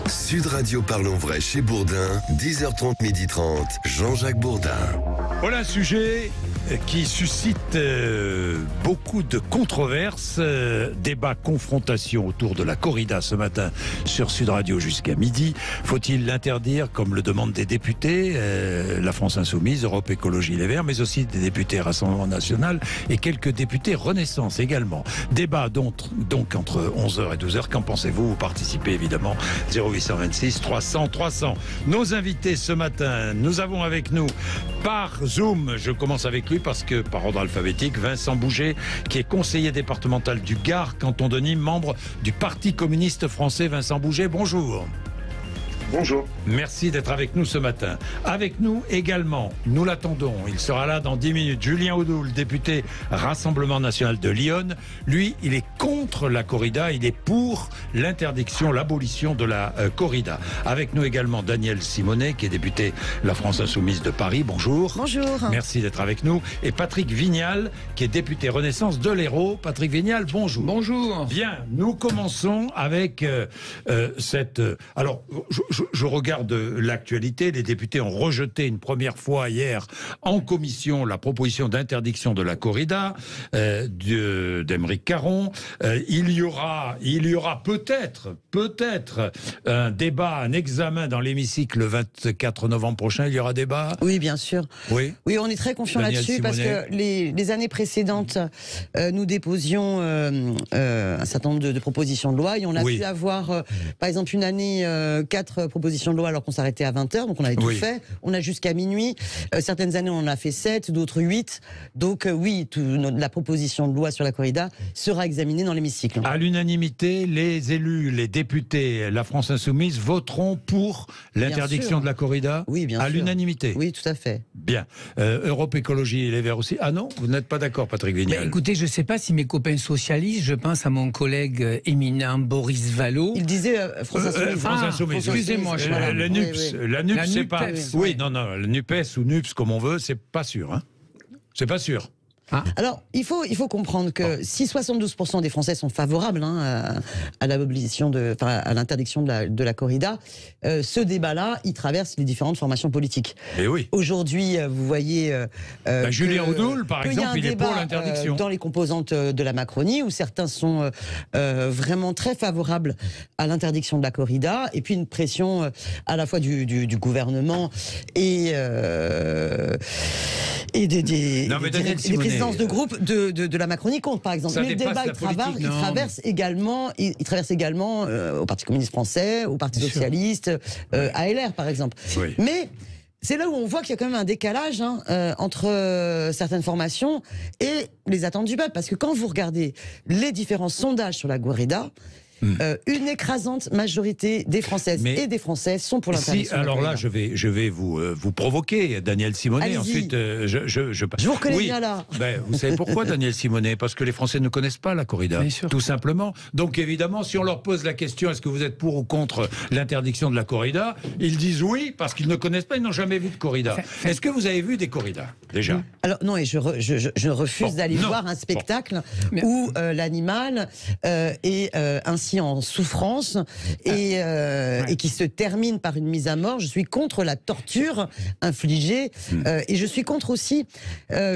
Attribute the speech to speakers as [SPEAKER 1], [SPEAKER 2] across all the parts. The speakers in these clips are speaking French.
[SPEAKER 1] Sud Radio Parlons Vrai chez Bourdin, 10h30, 12h30, Jean-Jacques Bourdin.
[SPEAKER 2] Voilà un sujet qui suscite beaucoup de controverses, débat, confrontation autour de la corrida ce matin sur Sud Radio jusqu'à midi. Faut-il l'interdire comme le demandent des députés, la France Insoumise, Europe Écologie Les Verts, mais aussi des députés Rassemblement National et quelques députés Renaissance également. Débat donc entre 11h et 12h. Qu'en pensez-vous? Vous participez évidemment 0826 300 300. Nos invités ce matin, nous avons avec nous par Zoom, je commence avec lui parce que par ordre alphabétique, Vincent Bouget, qui est conseiller départemental du Gard, canton de Nîmes, membre du Parti communiste français. Vincent Bouget, bonjour.
[SPEAKER 3] Bonjour.
[SPEAKER 2] Merci d'être avec nous ce matin. Avec nous également, nous l'attendons, il sera là dans 10 minutes, Julien Audoul, député Rassemblement National de Lyon. Lui, il est contre la corrida, il est pour l'interdiction, l'abolition de la corrida. Avec nous également Daniel Simonet, qui est député La France Insoumise de Paris. Bonjour.
[SPEAKER 4] Bonjour.
[SPEAKER 2] Merci d'être avec nous. Et Patrick Vignal, qui est député Renaissance de l'Hérault. Patrick Vignal, bonjour.
[SPEAKER 5] Bonjour.
[SPEAKER 2] Bien, nous commençons avec cette... Alors, je regarde l'actualité. Les députés ont rejeté une première fois hier en commission la proposition d'interdiction de la corrida d'Aymeric Caron. Il y aura peut-être un débat, un examen dans l'hémicycle le 24 novembre prochain. Il y aura débat.
[SPEAKER 4] Oui, bien sûr.
[SPEAKER 2] Oui,
[SPEAKER 4] on est très confiants là-dessus parce que les années précédentes, nous déposions un certain nombre de propositions de loi et on a pu avoir, par exemple, une année 4 propositions de loi alors qu'on s'arrêtait à 20h, donc on avait tout fait. On a jusqu'à minuit. Certaines années, on en a fait 7, d'autres 8. Donc la proposition de loi sur la corrida sera examinée dans l'hémicycle.
[SPEAKER 2] À l'unanimité, les élus, les députés, la France Insoumise voteront pour l'interdiction de la corrida.
[SPEAKER 4] Oui, bien sûr.
[SPEAKER 2] À l'unanimité.
[SPEAKER 4] Oui, tout à fait.
[SPEAKER 2] Bien. Europe Écologie et Les Verts aussi. Ah non, vous n'êtes pas d'accord, Patrick Vignal?
[SPEAKER 5] Écoutez, je ne sais pas si mes copains socialistes, je pense à mon collègue éminent Boris Vallaud.
[SPEAKER 4] Il disait France Insoumise.
[SPEAKER 2] France Insoumise.
[SPEAKER 5] Excusez-moi,
[SPEAKER 2] la NUPS. La NUPS, c'est pas...
[SPEAKER 5] Oui,
[SPEAKER 2] non, le NUPES ou NUPS, comme on veut, c'est pas sûr. Hein. C'est pas sûr.
[SPEAKER 4] Alors, il faut comprendre que si 72% des Français sont favorables à l'abolition à l'interdiction de la corrida, ce débat-là, il traverse les différentes formations politiques.
[SPEAKER 2] Et oui.
[SPEAKER 4] Aujourd'hui, vous voyez...
[SPEAKER 2] Julien Audoul, par exemple, il est pour l'interdiction.
[SPEAKER 4] Dans les composantes de la Macronie, où certains sont vraiment très favorables à l'interdiction de la corrida, et puis une pression à la fois du gouvernement et des présidences de groupe de la Macronie contre, par exemple. Mais le débat, il traverse également au Parti communiste français, au Parti socialiste, à LR, par exemple.
[SPEAKER 2] Oui.
[SPEAKER 4] Mais c'est là où on voit qu'il y a quand même un décalage entre certaines formations et les attentes du peuple. Parce que quand vous regardez les différents sondages sur la corrida, une écrasante majorité des Françaises et des Français sont pour l'interdiction.
[SPEAKER 2] Alors là, je vais vous provoquer, Daniel Simonet.
[SPEAKER 4] Allez-y.
[SPEAKER 2] Ensuite, je
[SPEAKER 4] vous reconnais bien là.
[SPEAKER 2] Vous savez pourquoi, Daniel Simonet? Parce que les Français ne connaissent pas la corrida, tout simplement. Donc évidemment, si on leur pose la question, est-ce que vous êtes pour ou contre l'interdiction de la corrida, ils disent oui, parce qu'ils ne connaissent pas, ils n'ont jamais vu de corrida. Est-ce que vous avez vu des corridas déjà?
[SPEAKER 4] Alors non, et je refuse d'aller voir un spectacle où l'animal est ainsi en souffrance et qui se termine par une mise à mort. Je suis contre la torture infligée et je suis contre aussi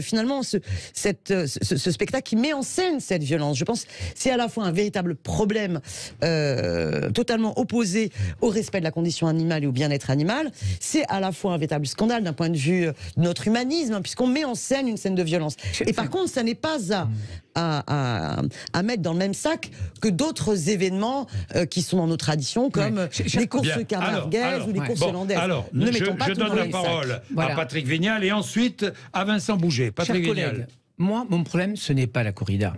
[SPEAKER 4] finalement ce spectacle qui met en scène cette violence. Je pense que c'est à la fois un véritable problème totalement opposé au respect de la condition animale et au bien-être animal. C'est à la fois un véritable scandale d'un point de vue de notre humanisme, puisqu'on met en scène une scène de violence. Et par contre, ça n'est pas à mettre dans le même sac que d'autres événements qui sont dans nos traditions, comme les courses camarguaises ou les courses hollandaises.
[SPEAKER 2] Alors, je donne la parole à Patrick Vignal et ensuite à Vincent Bouget. Patrick Vignal.
[SPEAKER 5] Moi, mon problème, ce n'est pas la corrida.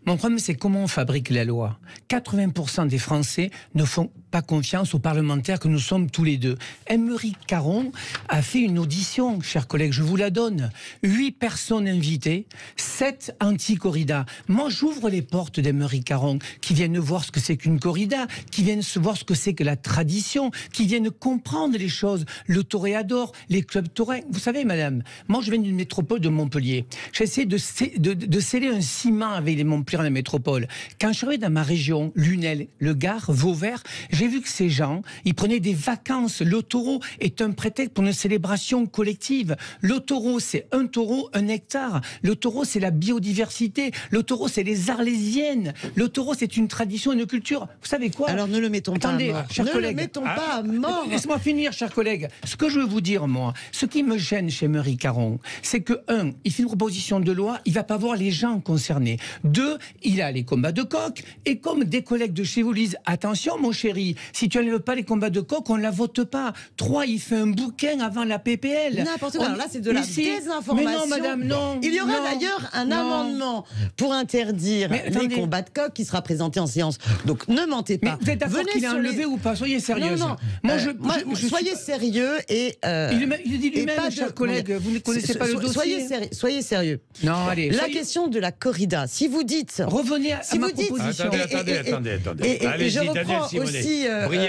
[SPEAKER 5] Mon problème, c'est comment on fabrique la loi. 80% des Français ne font pas confiance aux parlementaires que nous sommes tous les deux. Aymeric Caron a fait une audition, chers collègues, je vous la donne. 8 personnes invitées, 7 anti-corrida. Moi, j'ouvre les portes d'Aymeric Caron, qui viennent voir ce que c'est qu'une corrida, qui viennent voir ce que c'est que la tradition, qui viennent comprendre les choses, le toréador, les clubs taurins. Vous savez, madame, moi, je viens d'une métropole de Montpellier. J'essaie de sceller un ciment avec les Montpellier dans la métropole. Quand je suis arrivé dans ma région, Lunel, le Gard, Vauvert, J'ai vu que ces gens, ils prenaient des vacances. Le taureau est un prétexte pour une célébration collective. Le taureau, c'est un taureau, 1 hectare. Le taureau, c'est la biodiversité. Le taureau, c'est les Arlésiennes. Le taureau, c'est une tradition, une culture. Vous savez quoi?
[SPEAKER 4] Alors ne le mettons pas à mort.
[SPEAKER 5] Chers collègues.
[SPEAKER 4] Ne le mettons pas à mort.
[SPEAKER 5] Laisse-moi finir, chers collègues. Ce que je veux vous dire, moi, ce qui me gêne chez Émeric Caron, c'est que, 1, il fait une proposition de loi, il ne va pas voir les gens concernés. 2, il a les combats de coq. Et comme des collègues de chez vous disent, attention, mon chéri, si tu n'enlèves pas les combats de coq, on ne la vote pas. 3, il fait un bouquin avant la PPL.
[SPEAKER 4] N'importe quoi. Alors là, c'est de la désinformation.
[SPEAKER 5] Mais non, madame, non.
[SPEAKER 4] Il y aura d'ailleurs un amendement pour interdire les combats de coq qui sera présenté en séance. Donc ne mentez pas.
[SPEAKER 5] Mais vous êtes d'accord qu'il a enlevé ou pas? Soyez sérieux.
[SPEAKER 4] Non. Soyez sérieux et.
[SPEAKER 5] Il dit lui-même, chers collègues, vous ne connaissez pas le dossier.
[SPEAKER 4] Soyez sérieux.
[SPEAKER 5] Non, allez.
[SPEAKER 4] La question de la corrida. Si vous dites.
[SPEAKER 5] Revenez à ma proposition.
[SPEAKER 2] Attendez.
[SPEAKER 4] Et je reprends aussi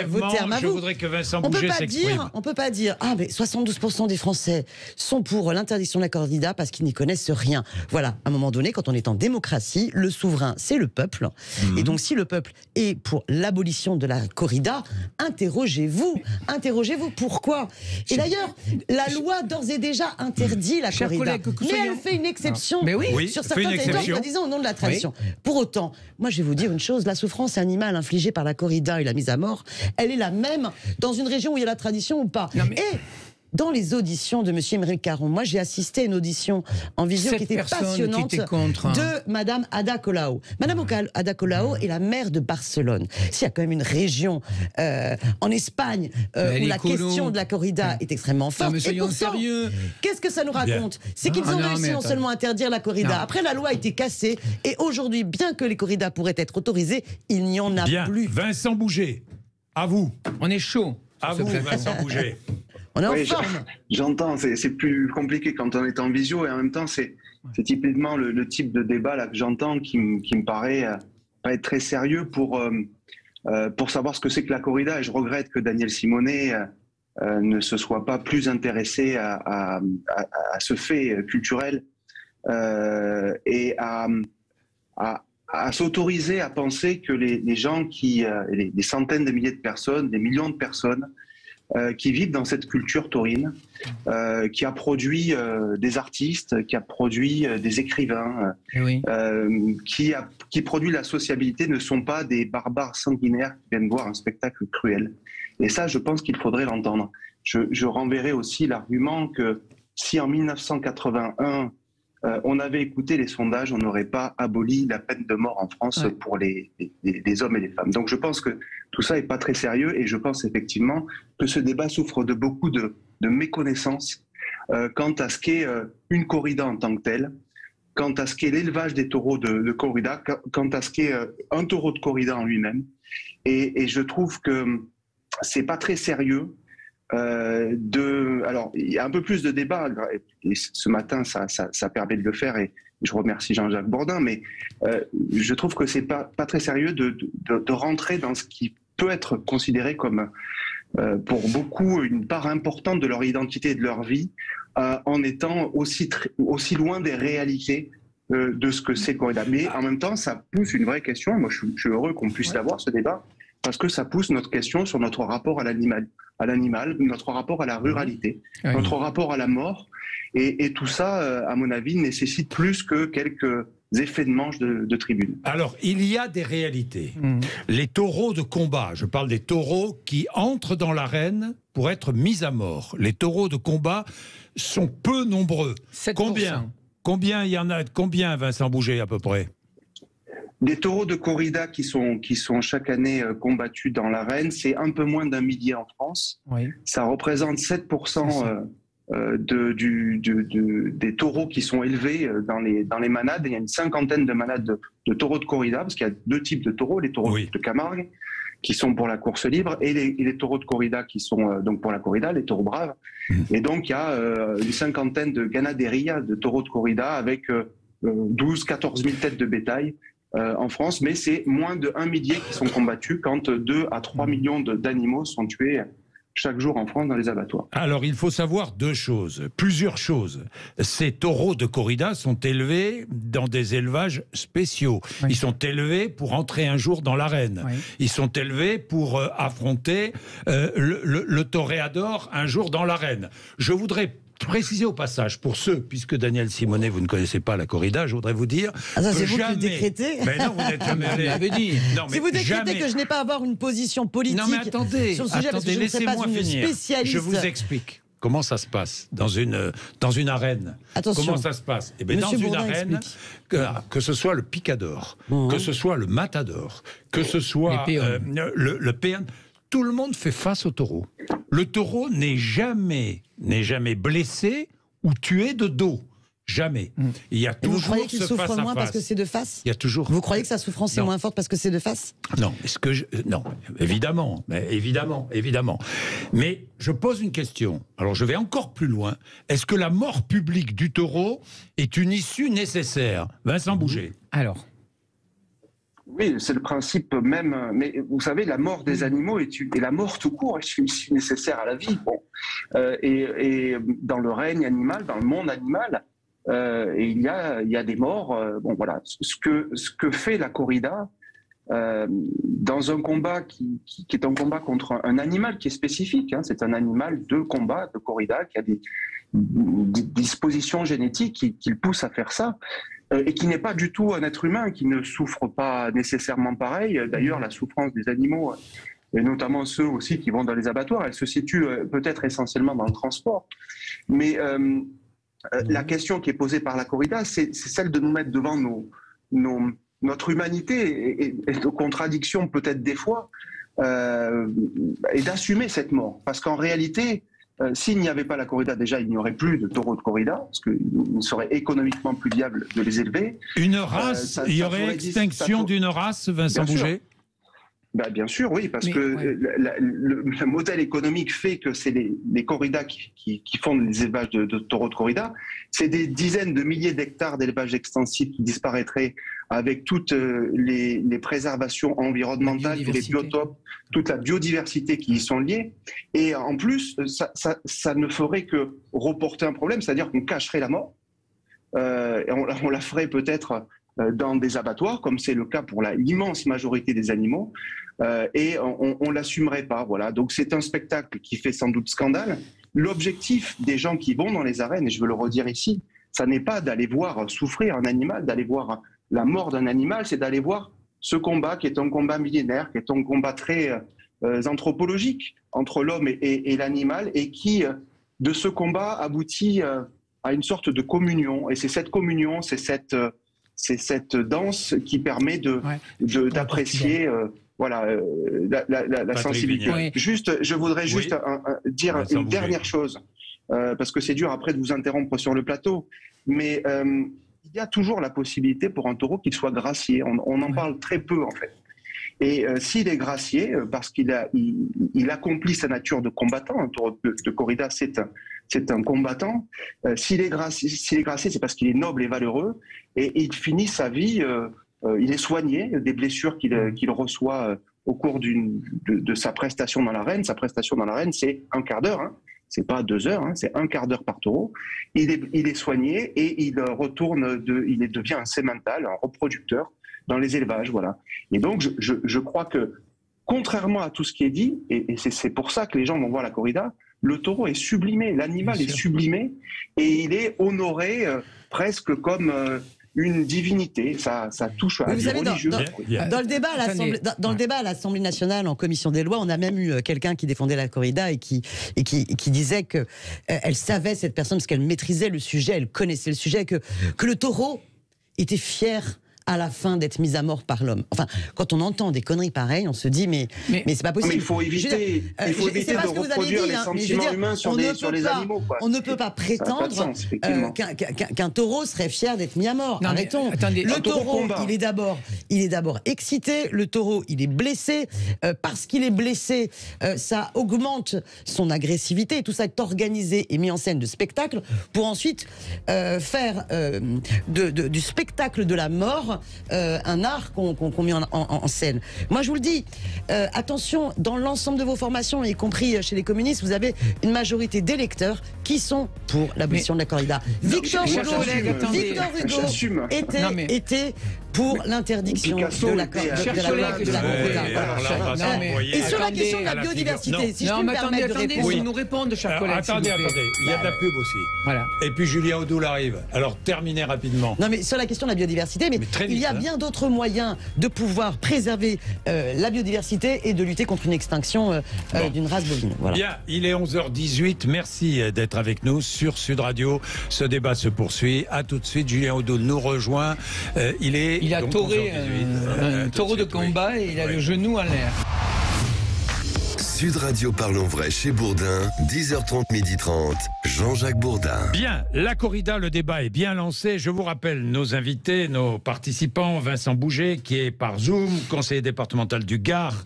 [SPEAKER 4] vos termes à vous.
[SPEAKER 2] Je voudrais que Vincent Bouget s'exprime.
[SPEAKER 4] On peut pas dire mais 72% des Français sont pour l'interdiction de la corrida parce qu'ils n'y connaissent rien. Voilà, à un moment donné, quand on est en démocratie, le souverain, c'est le peuple. Et donc, si le peuple est pour l'abolition de la corrida, interrogez-vous. Interrogez-vous pourquoi. Et d'ailleurs, la loi d'ores et déjà interdit la corrida. Mais elle fait une exception sur certains territoires, disons au nom de la tradition. Pour autant, moi je vais vous dire une chose, la souffrance animale infligée par la corrida et la mise à mort, elle est la même dans une région où il y a la tradition ou pas. Et dans les auditions de M. Émeric Caron, moi j'ai assisté à une audition en visio qui était passionnante de Madame Ada Colau. Madame Ada Colau est la maire de Barcelone. S'il y a quand même une région en Espagne où la question de la corrida est extrêmement forte.
[SPEAKER 5] Et pourtant,
[SPEAKER 4] qu'est-ce que ça nous raconte? C'est qu'ils ont réussi non seulement à interdire la corrida. Après, la loi a été cassée et aujourd'hui, bien que les corridas pourraient être autorisées, il n'y en a plus.
[SPEAKER 2] Vincent Bouget, à vous.
[SPEAKER 5] On est chaud.
[SPEAKER 2] À vous, Vincent Bouget.
[SPEAKER 4] On est en forme.
[SPEAKER 3] J'entends, c'est plus compliqué quand on est en visio et en même temps, c'est typiquement le type de débat là que j'entends qui me paraît pas être très sérieux pour savoir ce que c'est que la corrida. Et je regrette que Daniel Simonet ne se soit pas plus intéressé à ce fait culturel et à s'autoriser à penser que les gens les centaines de milliers de personnes, des millions de personnes qui vivent dans cette culture taurine, qui a produit des artistes, qui a produit des écrivains, qui produit la sociabilité, ne sont pas des barbares sanguinaires qui viennent voir un spectacle cruel. Et ça, je pense qu'il faudrait l'entendre. Je renverrai aussi l'argument que si en 1981, on avait écouté les sondages, on n'aurait pas aboli la peine de mort en France pour les hommes et les femmes. Donc je pense que tout ça n'est pas très sérieux et je pense effectivement que ce débat souffre de beaucoup de méconnaissances quant à ce qu'est une corrida en tant que telle, quant à ce qu'est l'élevage des taureaux de corrida, quant à ce qu'est un taureau de corrida en lui-même. Et je trouve que c'est pas très sérieux. Alors, il y a un peu plus de débat, et ce matin, ça permet de le faire, et je remercie Jean-Jacques Bourdin, mais je trouve que c'est pas très sérieux de rentrer dans ce qui peut être considéré comme, pour beaucoup, une part importante de leur identité et de leur vie, en étant aussi loin des réalités de ce que c'est corrida. Mais en même temps, ça pousse une vraie question, moi je suis heureux qu'on puisse l'avoir, ce débat, parce que ça pousse notre question sur notre rapport à l'animal, notre rapport à la ruralité, notre rapport à la mort. Et tout ça, à mon avis, nécessite plus que quelques effets de manche de tribune.
[SPEAKER 2] Alors, il y a des réalités. Les taureaux de combat, je parle des taureaux qui entrent dans l'arène pour être mis à mort. Les taureaux de combat sont peu nombreux.
[SPEAKER 5] 7%.
[SPEAKER 2] Combien il y en a? Combien, Vincent Bouget, à peu près?
[SPEAKER 3] Des taureaux de corrida qui sont chaque année combattus dans l'arène, c'est un peu moins d'1 millier en France. Ça représente 7% des taureaux qui sont élevés dans les manades. Il y a une 50aine de manades de taureaux de corrida, parce qu'il y a 2 types de taureaux, les taureaux de Camargue, qui sont pour la course libre, et les taureaux de corrida qui sont donc pour la corrida, les taureaux braves. Et donc il y a une 50aine de ganaderia, de taureaux de corrida, avec 12-14 000 têtes de bétail en France, mais c'est moins de 1 millier qui sont combattus quand 2 à 3 millions d'animaux sont tués chaque jour en France dans les abattoirs.
[SPEAKER 2] Alors, il faut savoir plusieurs choses. Ces taureaux de corrida sont élevés dans des élevages spéciaux.
[SPEAKER 5] Oui.
[SPEAKER 2] Ils sont élevés pour entrer un jour dans l'arène.
[SPEAKER 5] Oui.
[SPEAKER 2] Ils sont élevés pour affronter le toréador un jour dans l'arène. Je voudrais préciser au passage, pour ceux, puisque Daniel Simonet, vous ne connaissez pas la corrida, je voudrais vous dire
[SPEAKER 4] Ah, ça,
[SPEAKER 2] que
[SPEAKER 4] c'est vous qui
[SPEAKER 2] jamais...
[SPEAKER 4] le décrétez.
[SPEAKER 2] Mais non, vous n'êtes jamais allé.
[SPEAKER 5] Vous l'avez dit.
[SPEAKER 2] Non, mais
[SPEAKER 4] Si vous décrétez
[SPEAKER 2] jamais...
[SPEAKER 4] que je n'ai pas à avoir une position politique
[SPEAKER 2] Non, mais attendez,
[SPEAKER 4] sur le sujet, parce que je ne sais pas
[SPEAKER 2] laissez-moi
[SPEAKER 4] une
[SPEAKER 2] finir.
[SPEAKER 4] spécialiste.
[SPEAKER 2] Je vous explique. Comment ça se passe dans une arène?
[SPEAKER 4] Attention.
[SPEAKER 2] Comment ça se passe? Eh bien, dans
[SPEAKER 4] Monsieur
[SPEAKER 2] une
[SPEAKER 4] Bourdin
[SPEAKER 2] arène, que ce soit le picador, que ce soit le matador, que ce soit le péon, tout le monde fait face au taureau. Le taureau n'est jamais blessé ou tué de dos. Jamais. Il y a
[SPEAKER 4] Et vous
[SPEAKER 2] toujours
[SPEAKER 4] croyez qu'il
[SPEAKER 2] ce
[SPEAKER 4] souffre
[SPEAKER 2] face à
[SPEAKER 4] moins parce
[SPEAKER 2] face.
[SPEAKER 4] que c'est de face?
[SPEAKER 2] Il y a toujours.
[SPEAKER 4] Vous croyez que sa souffrance est
[SPEAKER 2] Non.
[SPEAKER 4] moins forte parce que c'est de face?
[SPEAKER 2] Non, non, évidemment, évidemment. Mais je pose une question. Alors je vais encore plus loin. Est-ce que la mort publique du taureau est une issue nécessaire? Vincent Bouget.
[SPEAKER 5] Alors,
[SPEAKER 3] Oui, c'est le principe même. Mais vous savez, la mort des animaux et la mort tout court est une issue nécessaire à la vie. Bon. Et dans le règne animal, dans le monde animal, il y a des morts. Bon, voilà. Ce que fait la corrida dans un combat qui est un combat contre un animal qui est spécifique. Hein, c'est un animal de combat, de corrida, qui a des dispositions génétiques qui le poussent à faire ça. Et qui n'est pas du tout un être humain, qui ne souffre pas nécessairement pareil. D'ailleurs, la souffrance des animaux, et notamment ceux aussi qui vont dans les abattoirs, elle se situe peut-être essentiellement dans le transport. Mais la question qui est posée par la corrida, c'est celle de nous mettre devant notre humanité et nos contradictions peut-être des fois, et d'assumer cette mort. Parce qu'en réalité, s'il n'y avait pas la corrida, déjà, il n'y aurait plus de taureaux de corrida, parce qu'il serait économiquement plus viable de les élever.
[SPEAKER 2] Une race, il y aurait extinction d'une race, Vincent Bouget?
[SPEAKER 3] Bien sûr, oui, parce que le modèle économique fait que c'est les corridas qui font les élevages de taureaux de corrida. C'est des dizaines de milliers d'hectares d'élevage extensif qui disparaîtraient avec toutes les préservations environnementales, tous les biotopes, toute la biodiversité qui y sont liées. Et en plus, ça ne ferait que reporter un problème, c'est-à-dire qu'on cacherait la mort. Et on la ferait peut-être dans des abattoirs, comme c'est le cas pour l'immense majorité des animaux, et on l'assumerait pas. Voilà. Donc c'est un spectacle qui fait sans doute scandale. L'objectif des gens qui vont dans les arènes, et je veux le redire ici, ça n'est pas d'aller voir souffrir un animal, d'aller voir la mort d'un animal, c'est d'aller voir ce combat qui est un combat millénaire, qui est un combat très anthropologique entre l'homme et l'animal, et qui, de ce combat, aboutit à une sorte de communion. Et c'est cette communion, c'est cette danse qui permet d'apprécier la sensibilité.
[SPEAKER 5] Oui.
[SPEAKER 3] Juste, je voudrais juste dire une dernière chose, parce que c'est dur après de vous interrompre sur le plateau, mais il y a toujours la possibilité pour un taureau qu'il soit gracié. On en parle très peu en fait. Et s'il est gracié, parce qu'il accomplit sa nature de combattant, un taureau de corrida, c'est un combattant. S'il est gracié, c'est parce qu'il est noble et valeureux, et il finit sa vie, il est soigné des blessures qu'il reçoit au cours de sa prestation dans l'arène. Sa prestation dans l'arène, c'est un quart d'heure, hein. C'est pas 2 heures, hein, c'est un quart d'heure par taureau. Il est soigné et il devient un sémental, un reproducteur dans les élevages, voilà. Et donc, je crois que, contrairement à tout ce qui est dit, et c'est pour ça que les gens vont voir la corrida, le taureau est sublimé, l'animal est sublimé, et il est honoré presque comme une divinité. Ça touche à du religieux.
[SPEAKER 4] Dans le débat à l'Assemblée nationale, en commission des lois, on a même eu quelqu'un qui défendait la corrida et qui disait que elle savait, cette personne, parce qu'elle maîtrisait le sujet, elle connaissait le sujet, que le taureau était fier à la fin d'être mis à mort par l'homme. Enfin, quand on entend des conneries pareilles, on se dit mais c'est pas possible.
[SPEAKER 3] Mais il faut éviter de reproduire les sentiments humains sur les animaux. Quoi.
[SPEAKER 4] On ne peut pas prétendre qu'un taureau serait fier d'être mis à mort.
[SPEAKER 5] Non,
[SPEAKER 4] arrêtons.
[SPEAKER 5] Attendez,
[SPEAKER 4] le taureau, il est d'abord excité. Le taureau, il est blessé. Parce qu'il est blessé, ça augmente son agressivité. Tout ça est organisé et mis en scène de spectacle pour ensuite faire du spectacle de la mort pas un art qu'on met en scène. Moi, je vous le dis, attention, dans l'ensemble de vos formations, y compris chez les communistes, vous avez une majorité d'électeurs qui sont pour l'abolition de la corrida. Victor Hugo était pour l'interdiction de la corrida. Et sur la question de la biodiversité, si je peux me permettre de répondre.
[SPEAKER 5] Si nous répondent, chers collègues.
[SPEAKER 2] Attendez, il y a de la pub aussi.
[SPEAKER 5] Voilà.
[SPEAKER 2] Et puis Julien Audoul arrive. Alors terminez rapidement.
[SPEAKER 4] Non, mais sur la question de la biodiversité, mais
[SPEAKER 2] très vite,
[SPEAKER 4] il y a bien d'autres moyens de pouvoir préserver la biodiversité et de lutter contre une extinction d'une race bovine. Voilà.
[SPEAKER 2] Bien, il est 11h18. Merci d'être avec nous sur Sud Radio. Ce débat se poursuit. À tout de suite. Julien Audoul nous rejoint.
[SPEAKER 5] Il a tauré un taureau de combat et il a le genou en l'air.
[SPEAKER 1] Sud Radio Parlons Vrai chez Bourdin, 10h30, 12h30, Jean-Jacques Bourdin.
[SPEAKER 2] Bien, la corrida, le débat est bien lancé. Je vous rappelle nos invités, nos participants. Vincent Bouget, qui est par Zoom, conseiller départemental du Gard,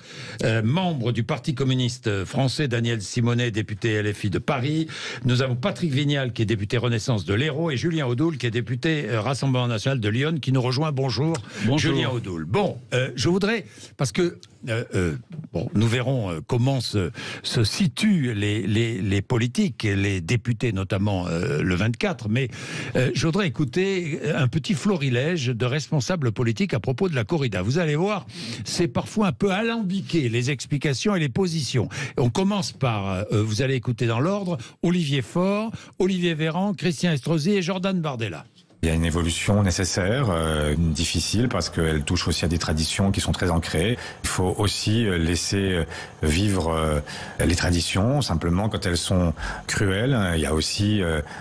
[SPEAKER 2] membre du Parti communiste français, Daniel Simonet, député LFI de Paris. Nous avons Patrick Vignal, qui est député Renaissance de l'Hérault, et Julien Audoul, qui est député Rassemblement National de Lyon, qui nous rejoint. Bonjour. Julien Audoul. Bon, je voudrais, parce que nous verrons comment se situent les politiques et les députés, notamment le 24, mais je voudrais écouter un petit florilège de responsables politiques à propos de la corrida. Vous allez voir, c'est parfois un peu alambiqué, les explications et les positions. On commence par, vous allez écouter dans l'ordre, Olivier Faure, Olivier Véran, Christian Estrosi et Jordan Bardella.
[SPEAKER 6] Il y a une évolution nécessaire, difficile, parce qu'elle touche aussi à des traditions qui sont très ancrées. Il faut aussi laisser vivre les traditions, simplement quand elles sont cruelles. Il y a aussi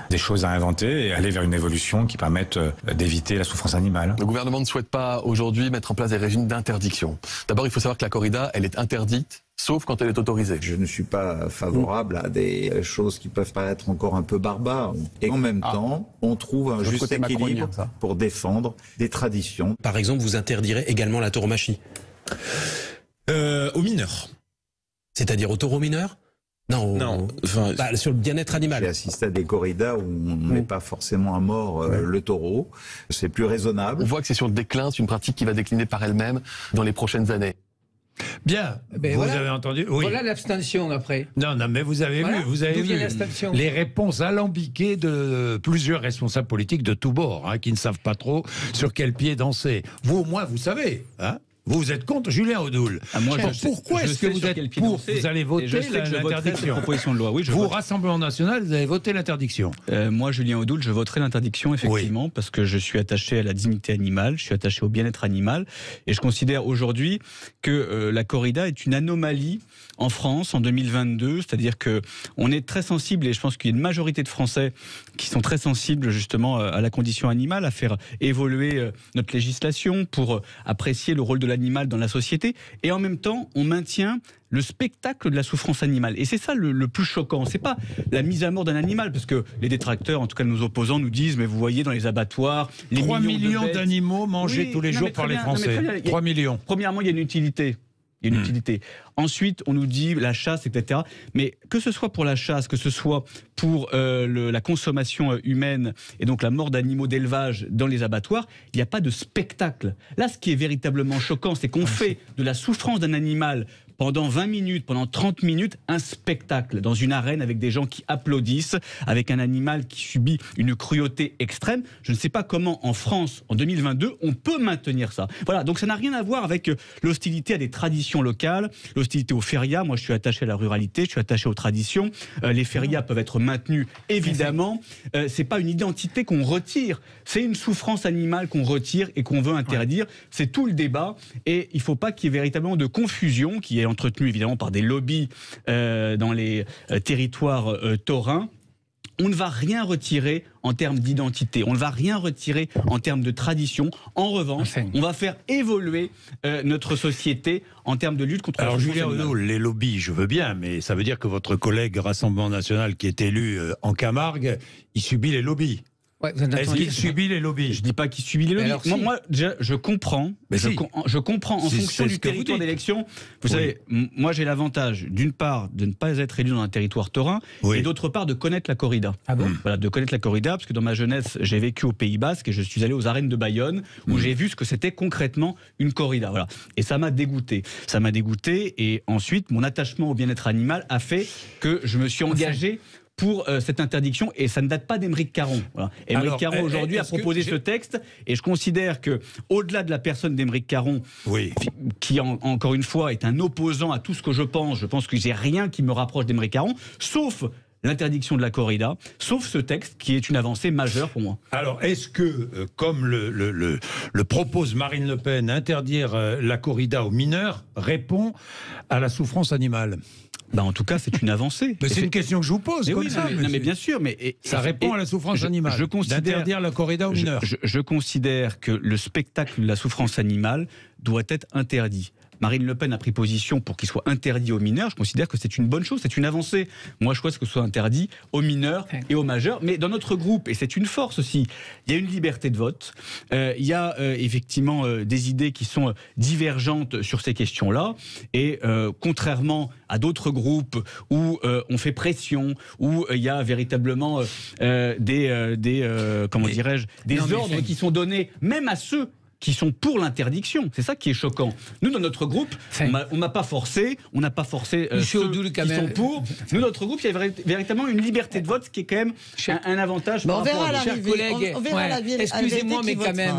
[SPEAKER 6] des choses à inventer et aller vers une évolution qui permette d'éviter la souffrance animale.
[SPEAKER 7] Le gouvernement ne souhaite pas aujourd'hui mettre en place des régimes d'interdiction. D'abord, il faut savoir que la corrida, elle est interdite, sauf quand elle est autorisée.
[SPEAKER 8] Je ne suis pas favorable à des choses qui peuvent paraître encore un peu barbares. Et en même temps, on trouve un juste équilibre pour défendre des traditions.
[SPEAKER 9] Par exemple, vous interdirez également la tauromachie aux mineurs. C'est-à-dire aux taureaux mineurs ? Non. Sur le bien-être animal.
[SPEAKER 8] J'ai assisté à des corridas où on ne met pas forcément à mort le taureau. C'est plus raisonnable.
[SPEAKER 7] On voit que c'est sur le déclin, c'est une pratique qui va décliner par elle-même dans les prochaines années.
[SPEAKER 2] Bien, avez entendu. Oui.
[SPEAKER 5] Voilà l'abstention après.
[SPEAKER 2] Non, mais vous avez vu les réponses alambiquées de plusieurs responsables politiques de tous bords, qui ne savent pas trop sur quel pied danser. Vous, au moins, vous savez. Vous êtes contre Julien Audoul. Pourquoi est-ce que vous êtes pour ? Vous allez voter l'interdiction.
[SPEAKER 10] Proposition de loi. Oui,
[SPEAKER 2] vous, Rassemblement National, vous avez voté l'interdiction.
[SPEAKER 10] Moi, Julien Audoul, je voterai l'interdiction, effectivement, parce que je suis attaché à la dignité animale, je suis attaché au bien-être animal, et je considère aujourd'hui que la corrida est une anomalie en France en 2022, c'est-à-dire que on est très sensible, et je pense qu'il y a une majorité de Français qui sont très sensibles justement à la condition animale, à faire évoluer notre législation pour apprécier le rôle de l'animal dans la société, et en même temps on maintient le spectacle de la souffrance animale. Et c'est ça le plus choquant. C'est pas la mise à mort d'un animal, parce que les détracteurs, en tout cas nos opposants, nous disent, mais vous voyez dans les abattoirs, les
[SPEAKER 2] 3 millions d'animaux mangés tous les jours par les Français. 3 millions.
[SPEAKER 10] Premièrement, il y a une utilité. Il y a une utilité. Ensuite, on nous dit la chasse, etc. Mais que ce soit pour la chasse, que ce soit pour la consommation humaine et donc la mort d'animaux d'élevage dans les abattoirs, il n'y a pas de spectacle. Là, ce qui est véritablement choquant, c'est qu'on fait de la souffrance d'un animal pendant 20 minutes, pendant 30 minutes, un spectacle dans une arène avec des gens qui applaudissent, avec un animal qui subit une cruauté extrême. Je ne sais pas comment, en France, en 2022, on peut maintenir ça. Voilà, donc ça n'a rien à voir avec l'hostilité à des traditions locales, l'hostilité aux férias. Moi, je suis attaché à la ruralité, je suis attaché aux traditions. Les férias peuvent être maintenus, évidemment. C'est pas une identité qu'on retire, c'est une souffrance animale qu'on retire et qu'on veut interdire. C'est tout le débat, et il ne faut pas qu'il y ait véritablement de confusion qui est entretenu évidemment par des lobbies dans les territoires taurins. On ne va rien retirer en termes d'identité, on ne va rien retirer en termes de tradition. En revanche, on va faire évoluer notre société en termes de lutte contre la souffrance animale.
[SPEAKER 2] Alors Julien Audoul, les lobbies, je veux bien, mais ça veut dire que votre collègue Rassemblement National qui est élu en Camargue, il subit les lobbies.
[SPEAKER 5] Ouais,
[SPEAKER 2] est-ce qu'il subit les lobbies?
[SPEAKER 10] Je dis pas qu'il subit les lobbies.
[SPEAKER 5] Alors,
[SPEAKER 10] Moi, déjà, je comprends. Je comprends en fonction du territoire d'élection. Vous savez, moi, j'ai l'avantage, d'une part, de ne pas être élu dans un territoire taurin, et d'autre part, de connaître la corrida.
[SPEAKER 5] Ah bon?
[SPEAKER 10] Voilà, de connaître la corrida, parce que dans ma jeunesse, j'ai vécu au Pays Basque et je suis allé aux arènes de Bayonne, où j'ai vu ce que c'était concrètement une corrida. Voilà. Et ça m'a dégoûté. Et ensuite, mon attachement au bien-être animal a fait que je me suis engagé pour cette interdiction, et ça ne date pas d'Aymeric Caron. Voilà. Aymeric Caron aujourd'hui a proposé ce texte, et je considère que, au-delà de la personne d'Aymeric Caron, qui encore une fois est un opposant à tout ce que je pense que j'ai rien qui me rapproche d'Aymeric Caron, sauf l'interdiction de la corrida, sauf ce texte qui est une avancée majeure pour moi.
[SPEAKER 2] Alors, est-ce que, comme le propose Marine Le Pen, interdire la corrida aux mineurs répond à la souffrance animale?
[SPEAKER 10] En tout cas, c'est une avancée.
[SPEAKER 2] Mais c'est une question que je vous pose.
[SPEAKER 10] Mais bien sûr,
[SPEAKER 2] ça répond à la souffrance animale. D'interdire la corrida aux mineurs.
[SPEAKER 10] Je considère que le spectacle de la souffrance animale doit être interdit. Marine Le Pen a pris position pour qu'il soit interdit aux mineurs. Je considère que c'est une bonne chose, c'est une avancée. Moi, je souhaite que ce soit interdit aux mineurs et aux majeurs. Mais dans notre groupe, et c'est une force aussi, il y a une liberté de vote. Il y a effectivement des idées qui sont divergentes sur ces questions-là. Et contrairement à d'autres groupes où on fait pression, où il y a véritablement des ordres qui sont donnés, même à ceux qui sont pour l'interdiction. C'est ça qui est choquant. Nous, dans notre groupe, on n'a pas forcé, ceux qui sont pour. Nous, notre groupe, il y a véritablement une liberté de vote qui est quand même un avantage.
[SPEAKER 4] On verra l'arrivée.
[SPEAKER 5] Excusez-moi, mais quand même,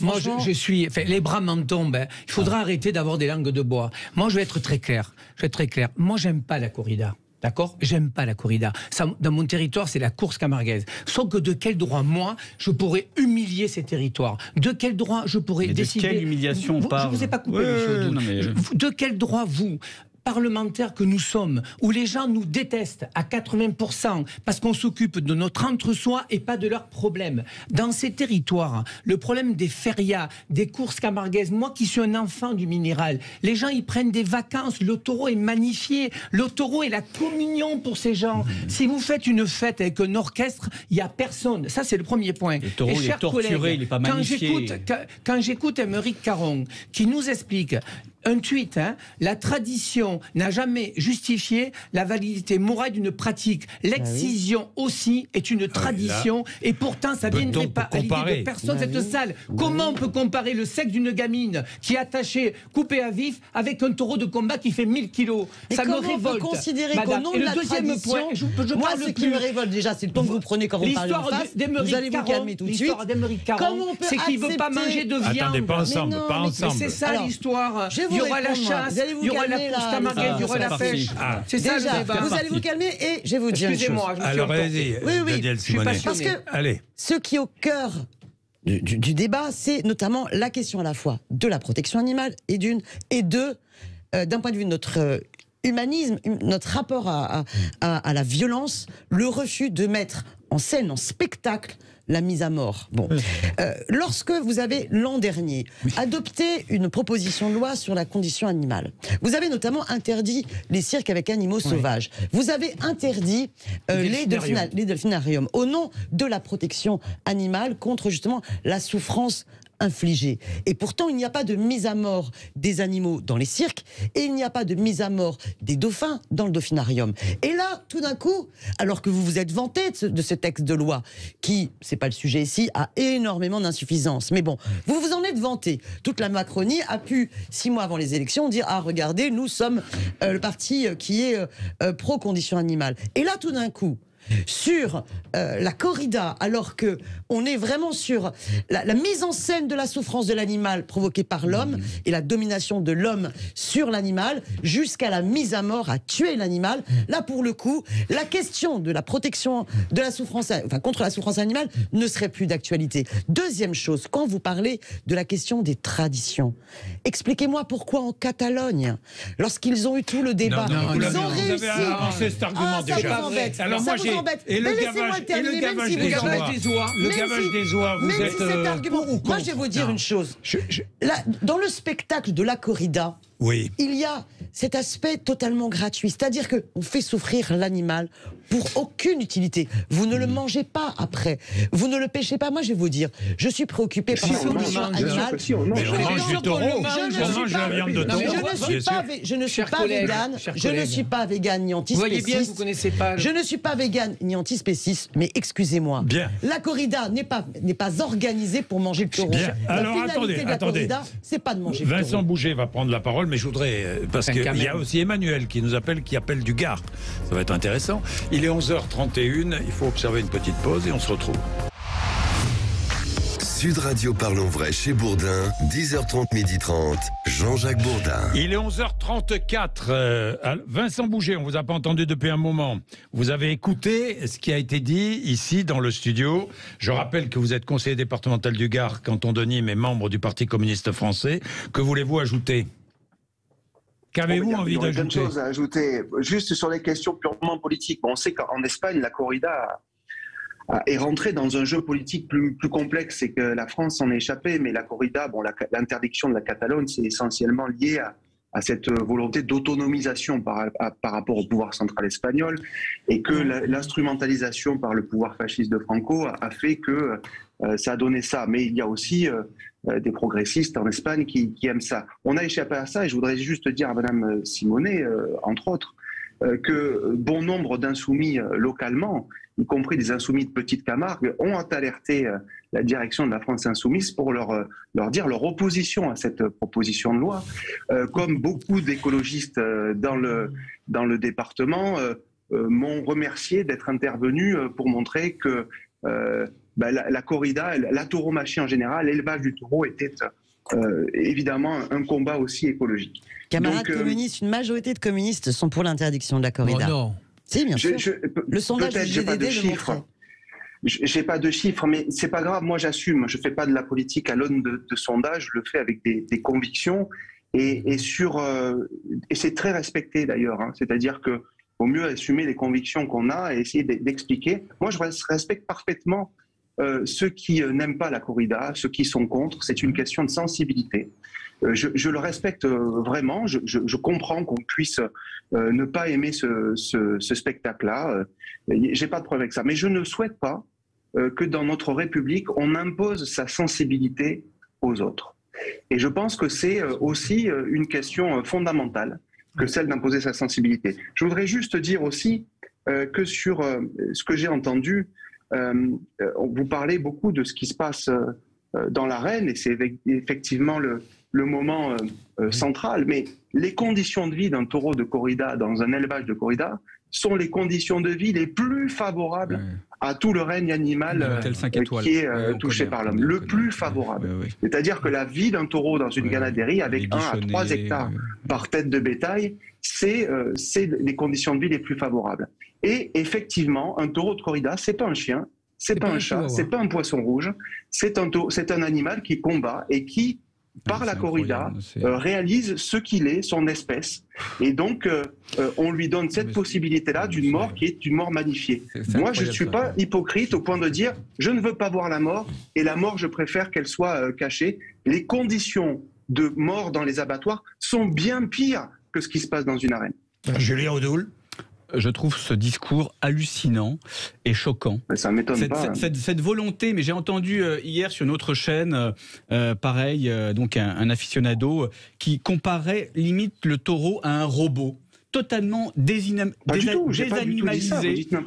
[SPEAKER 5] moi, je suis... les bras m'en tombent. Il faudra arrêter d'avoir des langues de bois. Moi, je vais être très clair. Moi, j'aime pas la corrida. D'accord ? J'aime pas la corrida. Ça, dans mon territoire, c'est la course camarguaise. Sauf que de quel droit, moi, je pourrais humilier ces territoires ? De quel droit je pourrais décider...
[SPEAKER 10] De quelle humiliation on parle ?
[SPEAKER 5] Je vous ai pas coupé, monsieur Odoul. De quel droit, vous, parlementaires que nous sommes, où les gens nous détestent à 80% parce qu'on s'occupe de notre entre-soi et pas de leurs problèmes. Dans ces territoires, le problème des férias, des courses camarguaises, moi qui suis un enfant du minéral, les gens ils prennent des vacances, le taureau est magnifié, le taureau est la communion pour ces gens. Si vous faites une fête avec un orchestre, il n'y a personne. Ça c'est le premier point.
[SPEAKER 10] Le taureau il est torturé, il n'est pas magnifié.
[SPEAKER 5] Quand j'écoute Aymeric Caron qui nous explique un tweet, la tradition n'a jamais justifié la validité morale d'une pratique. L'excision aussi est une tradition et pourtant ça ne viendrait pas à l'idée de personne cette salle. Comment on peut comparer le sexe d'une gamine qui est attachée, coupée à vif, avec un taureau de combat qui fait 1000 kilos? Ça me révolte.
[SPEAKER 4] On peut considérer qu'au nom de la tradition, moi ce qui me révolte déjà, c'est le ton que vous prenez quand vous parlez en face. Vous allez vous calmer tout de suite.
[SPEAKER 5] C'est qu'il ne veut pas manger de viande.
[SPEAKER 2] Attendez, pas ensemble.
[SPEAKER 5] C'est ça l'histoire. Il y aura la chasse, il y aura la course camarguaise, il y aura la pêche. C'est ça le débat.
[SPEAKER 4] Vous allez vous calmer et je vais vous dire une chose.
[SPEAKER 5] Excusez-moi.
[SPEAKER 2] Alors allez-y, Daniel Simonet.
[SPEAKER 4] Parce que ce qui est au cœur du débat, c'est notamment la question à la fois de la protection animale et d'un point de vue de notre humanisme, notre rapport à la violence, le refus de mettre en scène, en spectacle, la mise à mort. Bon, lorsque vous avez l'an dernier adopté une proposition de loi sur la condition animale, vous avez notamment interdit les cirques avec animaux sauvages. Vous avez interdit les delphinariums au nom de la protection animale contre justement la souffrance infligée. Et pourtant, il n'y a pas de mise à mort des animaux dans les cirques et il n'y a pas de mise à mort des dauphins dans le dauphinarium. Et là, tout d'un coup, alors que vous vous êtes vanté de ce texte de loi qui, c'est pas le sujet ici, a énormément d'insuffisances. Mais bon, vous vous en êtes vanté. Toute la Macronie a pu, 6 mois avant les élections, dire « Ah, regardez, nous sommes le parti qui est pro-condition animale ». Et là, tout d'un coup, sur la corrida, alors que on est vraiment sur la mise en scène de la souffrance de l'animal provoquée par l'homme et la domination de l'homme sur l'animal, jusqu'à la mise à mort, à tuer l'animal. Là, pour le coup, la question de la protection de la souffrance, contre la souffrance animale, ne serait plus d'actualité. Deuxième chose, quand vous parlez de la question des traditions, expliquez-moi pourquoi en Catalogne, lorsqu'ils ont eu tout le débat, ils ont réussi.
[SPEAKER 2] Vous avez avancé cet argument déjà. Alors moi
[SPEAKER 4] et le gavage des oies, vous êtes pour ou contre? Moi, je vais vous dire une chose. Là, dans le spectacle de la corrida, il y a cet aspect totalement gratuit. C'est-à-dire qu'on fait souffrir l'animal pour aucune utilité. Vous ne le mangez pas après. Vous ne le pêchez pas. Moi, je vais vous dire, je suis préoccupé par la condition animale.
[SPEAKER 2] On mange du taureau, on mange la viande de taureau.
[SPEAKER 4] Je ne suis pas végane. Je ne suis pas végane ni antispéciste.
[SPEAKER 5] Vous voyez bien, vous connaissez pas.
[SPEAKER 4] Je ne suis pas végane ni antispéciste, mais excusez-moi.
[SPEAKER 2] Bien.
[SPEAKER 4] La corrida n'est pas organisée pour manger le taureau.
[SPEAKER 2] Bien. Alors,
[SPEAKER 4] la finalité de la corrida, c'est pas de manger le taureau.
[SPEAKER 2] Vincent Bouget va prendre la parole, mais je voudrais, parce qu'il y a aussi Emmanuel qui nous appelle, qui appelle du Gard. Ça va être intéressant. Il est 11h31, il faut observer une petite pause et on se retrouve.
[SPEAKER 1] Sud Radio Parlons Vrai chez Bourdin, 10h30, 12h30, Jean-Jacques Bourdin.
[SPEAKER 2] Il est 11h34. Vincent Bouget, on vous a pas entendu depuis un moment. Vous avez écouté ce qui a été dit ici dans le studio. Je rappelle que vous êtes conseiller départemental du Gard, canton de Nîmes et membre du Parti communiste français. Que voulez-vous ajouter ? Qu'avez-vous envie d'ajouter ?
[SPEAKER 3] Il y a plein de choses à ajouter. Juste sur les questions purement politiques. On sait qu'en Espagne, la corrida est rentrée dans un jeu politique plus complexe. C'est que la France s'en est échappée, mais la corrida, l'interdiction de la Catalogne, c'est essentiellement lié à cette volonté d'autonomisation par rapport au pouvoir central espagnol, et que l'instrumentalisation par le pouvoir fasciste de Franco a fait que ça a donné ça. Mais il y a aussi des progressistes en Espagne qui aiment ça. On a échappé à ça, et je voudrais juste dire à Madame Simonet, entre autres, que bon nombre d'insoumis localement, y compris des insoumis de Petite Camargue, ont alerté la direction de la France Insoumise pour leur dire leur opposition à cette proposition de loi. Comme beaucoup d'écologistes dans le département m'ont remercié d'être intervenus pour montrer que la corrida, la tauromachie en général, l'élevage du taureau était évidemment un combat aussi écologique.
[SPEAKER 4] Camarades communistes, une majorité de communistes sont pour l'interdiction de la corrida.
[SPEAKER 5] Oh non.
[SPEAKER 4] Si, bien sûr. Le sondage du GDD le montrait.
[SPEAKER 3] J'ai pas de chiffres, mais c'est pas grave. Moi, j'assume. Je fais pas de la politique à l'aune de sondages. Je le fais avec des convictions et c'est très respecté d'ailleurs. Hein. C'est-à-dire que vaut mieux assumer les convictions qu'on a et essayer d'expliquer. Moi, je respecte parfaitement ceux qui n'aiment pas la corrida, ceux qui sont contre. C'est une question de sensibilité. Je le respecte vraiment. Je comprends qu'on puisse ne pas aimer ce spectacle-là. J'ai pas de problème avec ça. Mais je ne souhaite pas que dans notre République, on impose sa sensibilité aux autres. Et je pense que c'est aussi une question fondamentale que celle d'imposer sa sensibilité. Je voudrais juste dire aussi que sur ce que j'ai entendu, vous parlez beaucoup de ce qui se passe dans l'arène, et c'est effectivement le moment central, mais les conditions de vie d'un taureau de corrida dans un élevage de corrida sont les conditions de vie les plus favorables à tout le règne animal qui est touché par l'homme. Le plus favorable. C'est-à-dire que la vie d'un taureau dans une ganaderie avec 1 à 3 hectares par tête de bétail, c'est les conditions de vie les plus favorables. Et effectivement, un taureau de corrida, c'est pas un chien, c'est pas un chat, c'est pas un poisson rouge, c'est un animal qui combat et qui, par la corrida, réalise ce qu'il est, son espèce. Et donc, on lui donne cette possibilité-là d'une mort qui est une mort magnifiée. Moi, je ne suis pas hypocrite au point de dire « je ne veux pas voir la mort, et la mort, je préfère qu'elle soit cachée ». Les conditions de mort dans les abattoirs sont bien pires que ce qui se passe dans une arène.
[SPEAKER 2] Julien Audoul.
[SPEAKER 10] Je trouve ce discours hallucinant et choquant.
[SPEAKER 3] Mais ça m'étonne pas.
[SPEAKER 10] Cette volonté, mais j'ai entendu hier sur une autre chaîne, pareil, donc un aficionado qui comparait limite le taureau à un robot. Totalement désanimalisé,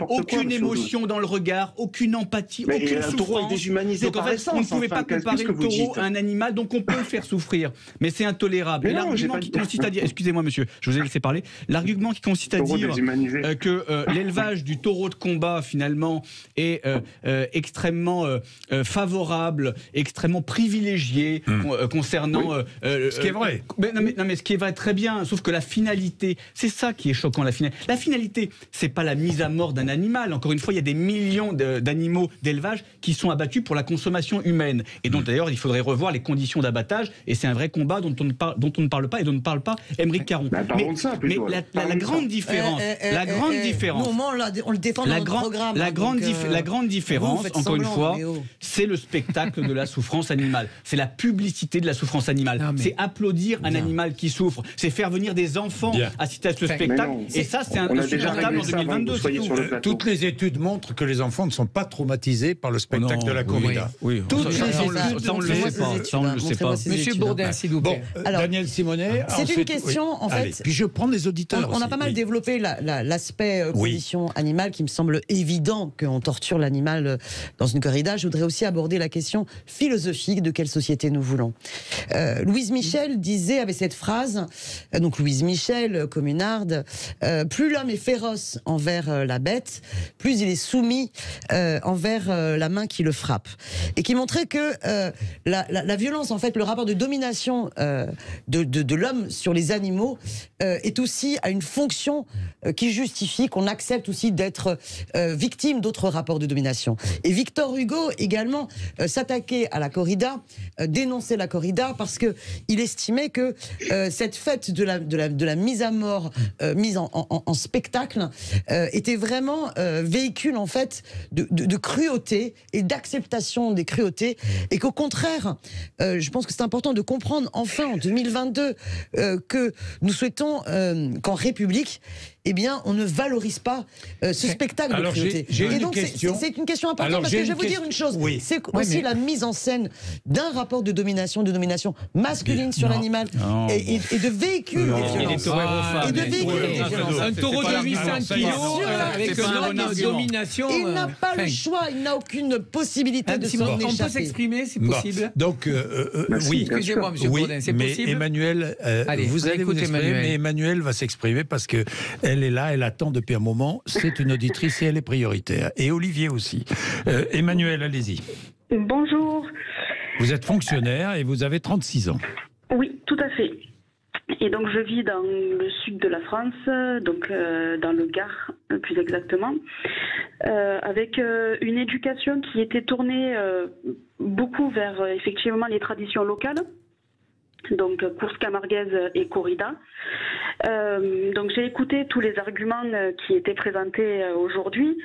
[SPEAKER 10] aucune émotion dans le regard, aucune empathie, aucune souffrance. Donc en fait, on ne pouvait pas comparer le taureau à un animal, donc on peut le faire souffrir. Mais c'est intolérable. Et l'argument qui consiste à dire, excusez-moi monsieur, je vous ai laissé parler, l'argument qui consiste à dire que l'élevage du taureau de combat finalement est extrêmement favorable, extrêmement privilégié concernant...
[SPEAKER 2] ce qui est vrai.
[SPEAKER 10] Non mais ce qui est vrai très bien, sauf que la finalité, c'est ça qui est choquant. La finalité, c'est pas la mise à mort d'un animal. Encore une fois, il y a des millions d'animaux d'élevage qui sont abattus pour la consommation humaine. Et donc d'ailleurs, il faudrait revoir les conditions d'abattage. Et c'est un vrai combat dont on ne parle pas et dont ne parle pas Aymeric Caron. Mais la grande différence,
[SPEAKER 4] on le défend dans notre programme.
[SPEAKER 10] La grande différence, encore une fois, c'est le spectacle de la souffrance animale. C'est la publicité de la souffrance animale. C'est applaudir un animal qui souffre. C'est faire venir des enfants assister à ce spectacle. Et ça, c'est insupportable en 2022.
[SPEAKER 2] Toutes les études montrent que les enfants ne sont pas traumatisés par le spectacle de la corrida.
[SPEAKER 10] Toutes les études, ça, on ne le sait pas.
[SPEAKER 5] Monsieur Bourdin, s'il vous plaît.
[SPEAKER 2] Daniel Simonet.
[SPEAKER 4] C'est une question, en fait.
[SPEAKER 2] Puis je prends les auditeurs.
[SPEAKER 4] On a pas mal développé l'aspect condition animale qui me semble évident qu'on torture l'animal dans une corrida. Je voudrais aussi aborder la question philosophique de quelle société nous voulons. Louise Michel avait cette phrase, donc Louise Michel, communarde, plus l'homme est féroce envers la bête, plus il est soumis envers la main qui le frappe. Et qui montrait que la violence, en fait, le rapport de domination de l'homme sur les animaux est aussi à une fonction qui justifie qu'on accepte aussi d'être victime d'autres rapports de domination. Et Victor Hugo également s'attaquait à la corrida, dénonçait la corrida parce que il estimait que cette fête de la mise à mort, mise en spectacle, était vraiment véhicule en fait de cruauté et d'acceptation des cruautés, et qu'au contraire, je pense que c'est important de comprendre enfin en 2022 que nous souhaitons qu'en République, eh bien, on ne valorise pas ce spectacle de cruauté. Et donc, c'est une question importante, parce que je vais vous dire une chose. C'est aussi la mise en scène d'un rapport de domination masculine sur l'animal et de véhiculer les violences.
[SPEAKER 5] Un taureau de 800 kilos avec une domination.
[SPEAKER 4] Il n'a pas le choix, il n'a aucune possibilité de s'en échapper.
[SPEAKER 5] On peut s'exprimer, c'est possible.
[SPEAKER 2] Donc, oui.
[SPEAKER 5] Excusez-moi, monsieur Bourdin, c'est possible.
[SPEAKER 2] Mais Emmanuel, vous allez vous exprimer, mais Emmanuel va s'exprimer parce que elle est là, elle attend depuis un moment. C'est une auditrice et elle est prioritaire. Et Olivier aussi. Emmanuel, allez-y.
[SPEAKER 11] Bonjour.
[SPEAKER 2] Vous êtes fonctionnaire et vous avez 36 ans.
[SPEAKER 11] Oui, tout à fait. Et donc je vis dans le sud de la France, donc dans le Gard plus exactement, avec une éducation qui était tournée beaucoup vers effectivement les traditions locales. Donc course camarguaise et corrida. Donc j'ai écouté tous les arguments qui étaient présentés aujourd'hui.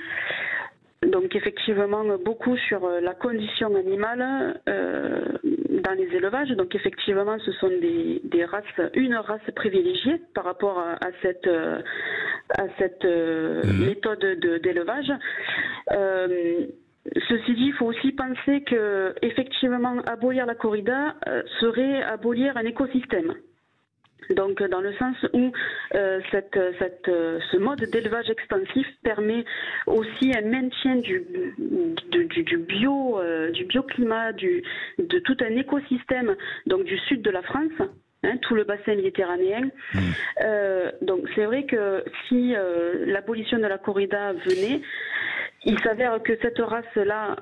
[SPEAKER 11] Donc effectivement beaucoup sur la condition animale dans les élevages. Donc effectivement ce sont des races, une race privilégiée par rapport à cette méthode d'élevage. Ceci dit, il faut aussi penser que effectivement abolir la corrida serait abolir un écosystème. Donc dans le sens où ce mode d'élevage extensif permet aussi un maintien du bioclimat, de tout un écosystème donc du sud de la France, tout le bassin méditerranéen. Donc c'est vrai que si l'abolition de la corrida venait, il s'avère que cette race-là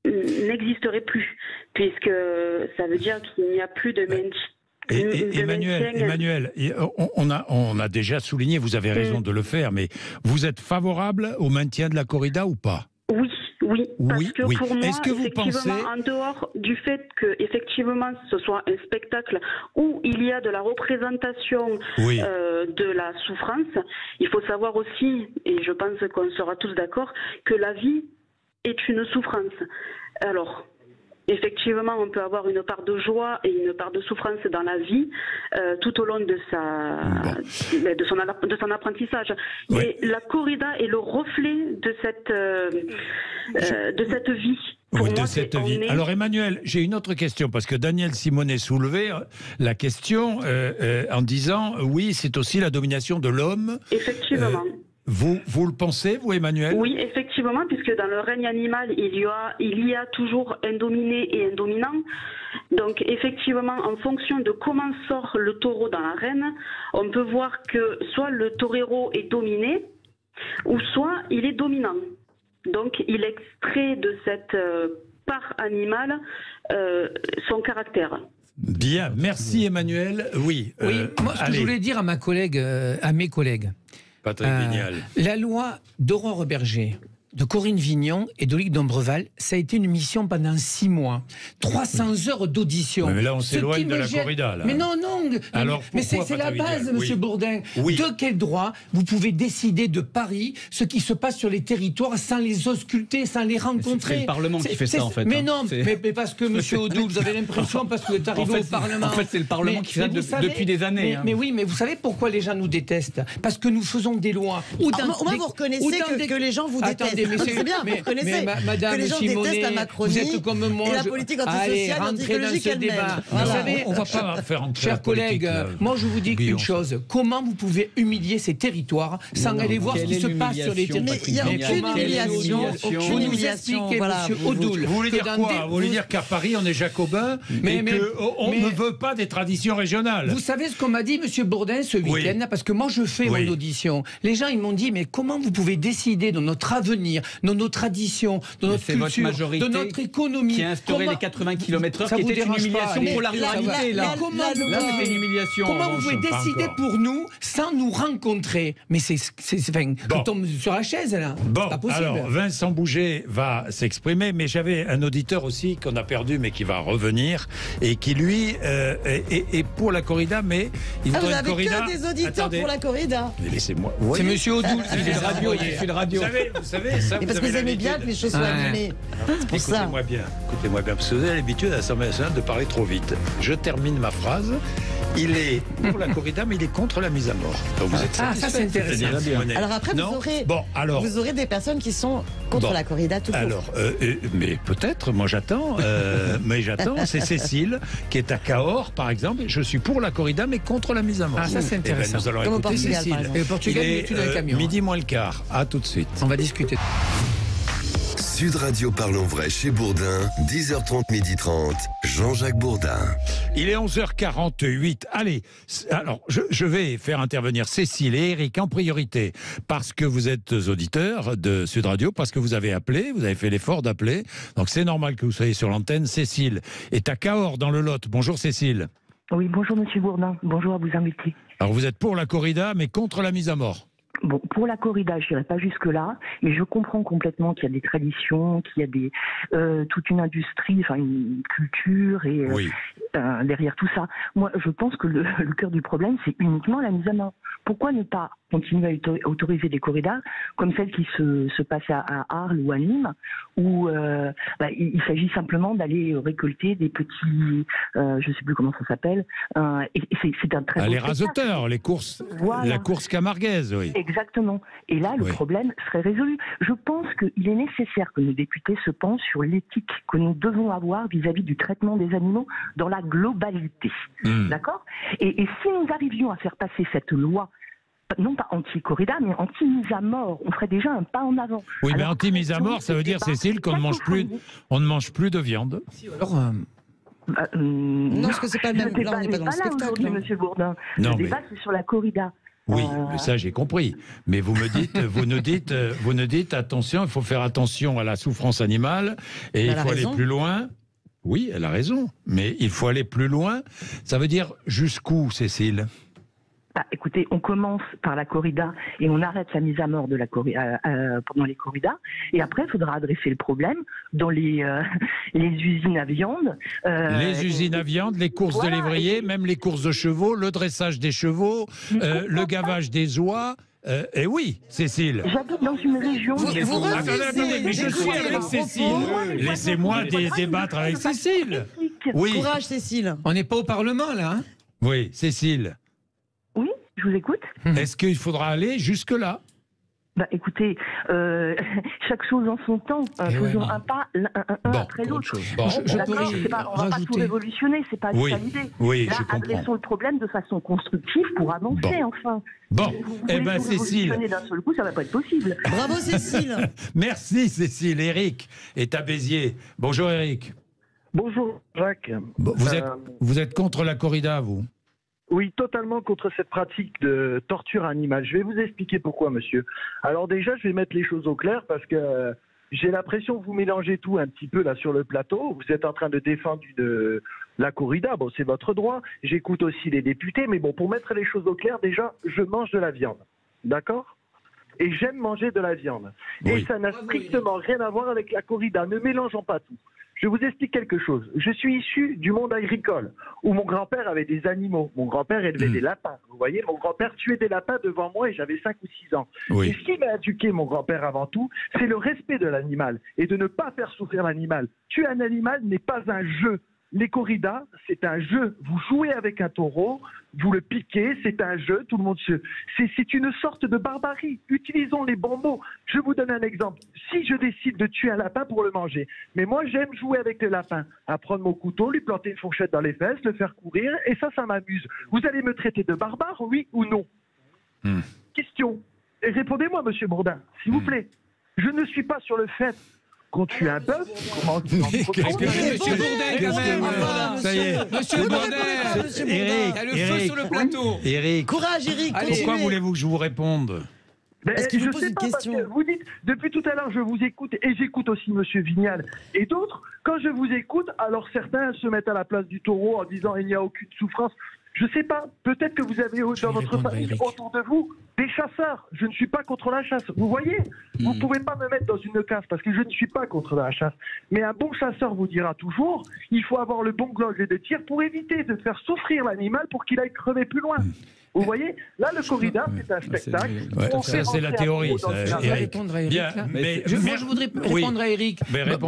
[SPEAKER 11] n'existerait plus, puisque ça veut dire qu'il n'y a plus de maintien.
[SPEAKER 2] Emmanuel, on a déjà souligné, vous avez raison de le faire, mais vous êtes favorable au maintien de la corrida ou pas?
[SPEAKER 11] Oui, parce que pour moi,
[SPEAKER 2] que vous pensez...
[SPEAKER 11] en dehors du fait que effectivement ce soit un spectacle où il y a de la représentation de la souffrance, il faut savoir aussi, et je pense qu'on sera tous d'accord, que la vie est une souffrance. Alors, effectivement, on peut avoir une part de joie et une part de souffrance dans la vie tout au long de son apprentissage. Et la corrida est le reflet de cette vie.
[SPEAKER 2] Alors Emmanuel, j'ai une autre question, parce que Daniel Simonet soulevait la question en disant, oui, c'est aussi la domination de l'homme.
[SPEAKER 11] Effectivement.
[SPEAKER 2] Vous le pensez, vous, Emmanuel?
[SPEAKER 11] Oui, effectivement, puisque dans le règne animal, il y a toujours un dominé et un dominant. Donc, effectivement, en fonction de comment sort le taureau dans l'arène, on peut voir que soit le torero est dominé, ou soit il est dominant. Donc, il extrait de cette part animale son caractère.
[SPEAKER 2] Bien, merci Emmanuel. Oui,
[SPEAKER 5] moi, ce que je voulais dire à mes collègues,
[SPEAKER 2] Patrick Vignal.
[SPEAKER 5] La loi d'Aurore Berger, de Corinne Vignon et d'Olivier Dombreval, ça a été une mission pendant 6 mois. 300 heures d'audition.
[SPEAKER 2] Mais là, on s'éloigne de la corrida. Là.
[SPEAKER 5] Mais non.
[SPEAKER 2] Alors,
[SPEAKER 5] mais c'est la base, Monsieur Bourdin. De quel droit vous pouvez décider de Paris ce qui se passe sur les territoires sans les ausculter, sans les rencontrer?
[SPEAKER 10] C'est le Parlement qui fait ça, en fait.
[SPEAKER 5] Mais non, mais parce que, Monsieur Odoul, vous avez l'impression, parce que vous êtes arrivé au Parlement.
[SPEAKER 10] En fait, c'est le Parlement qui fait ça depuis des années.
[SPEAKER 5] Mais oui, mais vous savez pourquoi les gens nous détestent? Parce que nous faisons des lois.
[SPEAKER 4] Au moins, vous reconnaissez que les gens vous détestent. C'est bien, vous reconnaissez que les gens détestent la Macronie
[SPEAKER 5] vous êtes comme moi,
[SPEAKER 4] et la politique antisociale, anti-écologique qu'elle mène.
[SPEAKER 2] On va pas faire entrer
[SPEAKER 5] chers collègues, moi je vous dis une chose. Comment vous pouvez humilier ces territoires sans aller voir ce qui se passe sur les territoires?
[SPEAKER 4] Il n'y a aucune humiliation.
[SPEAKER 5] Vous nous expliquez, Monsieur Odoul.
[SPEAKER 2] Vous voulez dire quoi? Vous voulez dire qu'à Paris on est jacobin et qu'on ne veut pas des traditions régionales?
[SPEAKER 5] Vous savez ce qu'on m'a dit, Monsieur Bourdin, ce week-end? Parce que moi je fais mon audition. Les gens ils m'ont dit, mais comment vous pouvez décider de notre avenir, de nos traditions, de notre culture, de notre économie,
[SPEAKER 10] qui a instauré les 80 km/h, qui était une humiliation pour la ruralité. Là, c'est une humiliation.
[SPEAKER 5] Comment vous pouvez décider pour nous sans nous rencontrer? Mais on tombe sur la chaise là.
[SPEAKER 2] Bon,
[SPEAKER 5] pas possible.
[SPEAKER 2] alors Vincent Bouget va s'exprimer, mais j'avais un auditeur aussi qu'on a perdu, mais qui va revenir et qui lui est pour la corrida, mais il voudrait une corrida.
[SPEAKER 4] Vous avez que des auditeurs pour la corrida.
[SPEAKER 2] Mais laissez-moi.
[SPEAKER 5] C'est Monsieur Odoul, il fait le radio.
[SPEAKER 2] Vous savez ça.
[SPEAKER 4] Et parce que vous aimez bien que les choses soient animées. C'est pour ça.
[SPEAKER 2] Écoutez-moi bien, parce que vous avez l'habitude à l'Assemblée nationale de parler trop vite. Je termine ma phrase. Il est pour la corrida, mais il est contre la mise à mort. Donc vous êtes
[SPEAKER 5] ça c'est intéressant.
[SPEAKER 4] Alors après, vous aurez des personnes qui sont contre la corrida tout court.
[SPEAKER 2] Alors, mais peut-être, moi j'attends. Mais j'attends, c'est Cécile qui est à Cahors, par exemple. Je suis pour la corrida, mais contre la mise à mort.
[SPEAKER 5] Ah, ça c'est intéressant.
[SPEAKER 2] Nous allons écouter Cécile.
[SPEAKER 5] Et au Portugal,
[SPEAKER 2] il est midi moins le quart. À tout de suite.
[SPEAKER 5] On va discuter.
[SPEAKER 1] Sud Radio Parlons Vrai chez Bourdin, 10h30, 12h30, Jean-Jacques Bourdin.
[SPEAKER 2] Il est 11h48. Allez, alors je vais faire intervenir Cécile et Eric en priorité parce que vous êtes auditeurs de Sud Radio, parce que vous avez appelé, vous avez fait l'effort d'appeler. Donc c'est normal que vous soyez sur l'antenne. Cécile est à Cahors dans le Lot. Bonjour Cécile.
[SPEAKER 12] Oui, bonjour Monsieur Bourdin. Bonjour à vous invités.
[SPEAKER 2] Alors vous êtes pour la corrida mais contre la mise à mort.
[SPEAKER 12] Bon, pour la corrida, je n'irai pas jusque-là, mais je comprends complètement qu'il y a des traditions, qu'il y a toute une industrie, enfin une culture et derrière tout ça. Moi, je pense que le cœur du problème, c'est uniquement la mise à mort. Pourquoi ne pas continuer à autoriser des corridas comme celle qui se passe à Arles ou à Nîmes, où il s'agit simplement d'aller récolter des petits, je ne sais plus comment ça s'appelle, et c'est un très beau
[SPEAKER 2] les raseteurs, les courses, la course camarguaise, oui.
[SPEAKER 12] Exactement. Et là, le problème serait résolu. Je pense qu'il est nécessaire que nos députés se penchent sur l'éthique que nous devons avoir vis-à-vis du traitement des animaux dans la globalité. D'accord ? Et si nous arrivions à faire passer cette loi, non pas anti-corrida, mais anti-mise à mort, on ferait déjà un pas en avant.
[SPEAKER 2] Oui, mais anti-mise à mort, ça veut dire, Cécile, qu'on ne mange plus de viande.
[SPEAKER 5] Alors,
[SPEAKER 4] non, parce que c'est pas le même. Là, on n'est pas dans le spectacle.
[SPEAKER 12] Monsieur Bourdin. Le débat, c'est sur la corrida.
[SPEAKER 2] Oui, mais ça j'ai compris. Mais vous nous dites attention, il faut faire attention à la souffrance animale et il faut aller plus loin. Oui, elle a raison, mais il faut aller plus loin. Ça veut dire jusqu'où, Cécile ?
[SPEAKER 12] Écoutez, on commence par la corrida et on arrête la mise à mort de la pendant les corridas. Et après, il faudra adresser le problème dans les usines à viande.
[SPEAKER 2] Les usines à viande, les courses de lévriers, même les courses de chevaux, le dressage des chevaux, le gavage des oies. Et oui, Cécile.
[SPEAKER 12] J'habite dans une région.
[SPEAKER 2] Attendez, mais je suis avec Cécile. Laissez-moi débattre avec Cécile.
[SPEAKER 4] Oui. Courage, Cécile.
[SPEAKER 5] On n'est pas au Parlement, là. Hein ?
[SPEAKER 2] Oui, Cécile.
[SPEAKER 12] Oui, je vous écoute.
[SPEAKER 2] Est-ce qu'il faudra aller jusque-là ?
[SPEAKER 12] Écoutez, chaque chose en son temps. Faisons un pas après l'autre.
[SPEAKER 2] Bon,
[SPEAKER 12] on va pas tout révolutionner, c'est pas ça l'idée.
[SPEAKER 2] Oui,
[SPEAKER 12] là,
[SPEAKER 2] je comprends.
[SPEAKER 12] Adressons le problème de façon constructive pour avancer, enfin.
[SPEAKER 2] Bon, Cécile.
[SPEAKER 12] D'un seul coup, ça va pas être possible.
[SPEAKER 4] Bravo, Cécile.
[SPEAKER 2] Merci, Cécile. Eric est à Béziers. Bonjour, Eric.
[SPEAKER 13] Bonjour, Jacques.
[SPEAKER 2] Vous êtes contre la corrida, vous ?
[SPEAKER 13] Oui, totalement contre cette pratique de torture animale. Je vais vous expliquer pourquoi, monsieur. Alors déjà, je vais mettre les choses au clair parce que j'ai l'impression que vous mélangez tout un petit peu là sur le plateau. Vous êtes en train de défendre la corrida. Bon, c'est votre droit. J'écoute aussi les députés. Mais bon, pour mettre les choses au clair, déjà, je mange de la viande. D'accord ? Et j'aime manger de la viande. Oui. Et ça n'a strictement rien à voir avec la corrida. Ne mélangeons pas tout. Je vous explique quelque chose. Je suis issu du monde agricole, où mon grand-père avait des animaux. Mon grand-père élevait des lapins. Vous voyez, mon grand-père tuait des lapins devant moi et j'avais 5 ou 6 ans. Oui. Et ce qui m'a éduqué, mon grand-père, avant tout, c'est le respect de l'animal et de ne pas faire souffrir l'animal. Tuer un animal n'est pas un jeu. Les corridas, c'est un jeu. Vous jouez avec un taureau, vous le piquez, c'est un jeu, tout le monde se... C'est une sorte de barbarie. Utilisons les bons mots. Je vous donne un exemple. Si je décide de tuer un lapin pour le manger, mais moi j'aime jouer avec le lapin, à prendre mon couteau, lui planter une fourchette dans les fesses, le faire courir, et ça m'amuse. Vous allez me traiter de barbare, oui ou non? Question. Et répondez-moi, monsieur Bourdin, s'il vous plaît. Je ne suis pas sur le fait qu'on tue un bœuf.
[SPEAKER 5] Monsieur Bourdin, quand même.
[SPEAKER 2] Ça y est.
[SPEAKER 5] Monsieur Bourdin.
[SPEAKER 2] Eric,
[SPEAKER 5] il y a le feu sur le plateau.
[SPEAKER 2] Eric.
[SPEAKER 4] Courage, Eric.
[SPEAKER 2] Pourquoi voulez-vous que je vous réponde?
[SPEAKER 4] Est-ce qu'il vous pose une question?
[SPEAKER 13] Vous dites, depuis tout à l'heure, je vous écoute, et j'écoute aussi monsieur Vignal et d'autres. Quand je vous écoute, alors certains se mettent à la place du taureau en disant il n'y a aucune souffrance. Je ne sais pas, peut-être que vous avez dans votre famille, autour de vous, des chasseurs. Je ne suis pas contre la chasse. Vous voyez, vous ne pouvez pas me mettre dans une case parce que je ne suis pas contre la chasse. Mais un bon chasseur vous dira toujours, il faut avoir le bon gauge de tir pour éviter de faire souffrir l'animal pour qu'il aille crever plus loin. Vous voyez, là, le corrida, c'est un spectacle.
[SPEAKER 2] Ça, c'est la théorie, ça, Eric.
[SPEAKER 5] Moi, je voudrais répondre à Eric.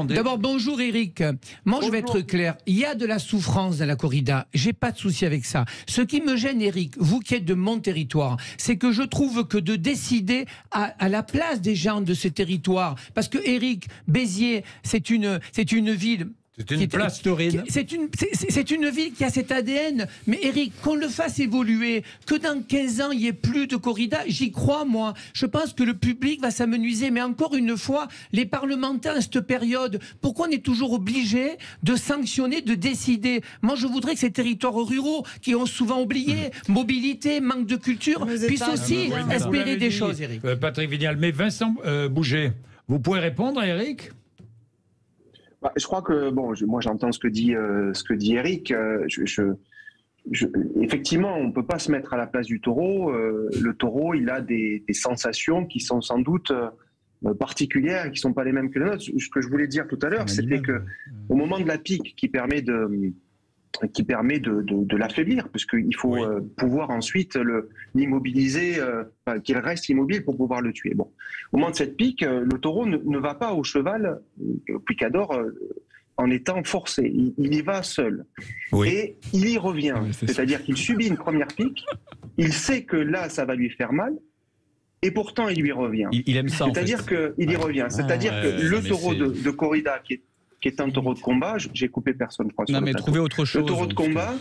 [SPEAKER 5] D'abord, bonjour, Eric. Moi, je vais être clair. Il y a de la souffrance dans la corrida. J'ai pas de souci avec ça. Ce qui me gêne, Eric, vous qui êtes de mon territoire, c'est que je trouve que de décider à la place des gens de ce territoire, parce que, Eric, Béziers, c'est une ville...
[SPEAKER 2] C'est une place taurine.
[SPEAKER 5] C'est une ville qui a cet ADN. Mais Eric, qu'on le fasse évoluer, que dans 15 ans, il n'y ait plus de corrida, j'y crois, moi. Je pense que le public va s'amenuiser. Mais encore une fois, les parlementaires à cette période, pourquoi on est toujours obligé de sanctionner, de décider? Moi, je voudrais que ces territoires ruraux, qui ont souvent oublié, mobilité, manque de culture, puissent aussi espérer des choses, Eric.
[SPEAKER 2] Patrick Vignal. Mais Vincent Bouget, vous pouvez répondre à Eric?
[SPEAKER 3] Je crois que, bon, moi j'entends ce que dit Eric. Effectivement, on ne peut pas se mettre à la place du taureau. Le taureau, il a des sensations qui sont sans doute particulières et qui ne sont pas les mêmes que les nôtres. Ce que je voulais dire tout à l'heure, c'était qu'au moment de la pique qui permet de l'affaiblir, puisqu'il faut pouvoir ensuite l'immobiliser, qu'il reste immobile pour pouvoir le tuer. Bon. Au moment de cette pique, le taureau ne va pas au cheval, au picador, en étant forcé. Il y va seul. Et il y revient. C'est-à-dire qu'il subit une première pique, il sait que là, ça va lui faire mal, et pourtant, il lui revient.
[SPEAKER 10] Il aime ça.
[SPEAKER 3] C'est-à-dire qu'il y revient. C'est-à-dire que le taureau de corrida, qui est un taureau de combat, j'ai coupé personne, je crois.
[SPEAKER 10] Non, mais trouvez autre chose.
[SPEAKER 3] Le taureau de combat,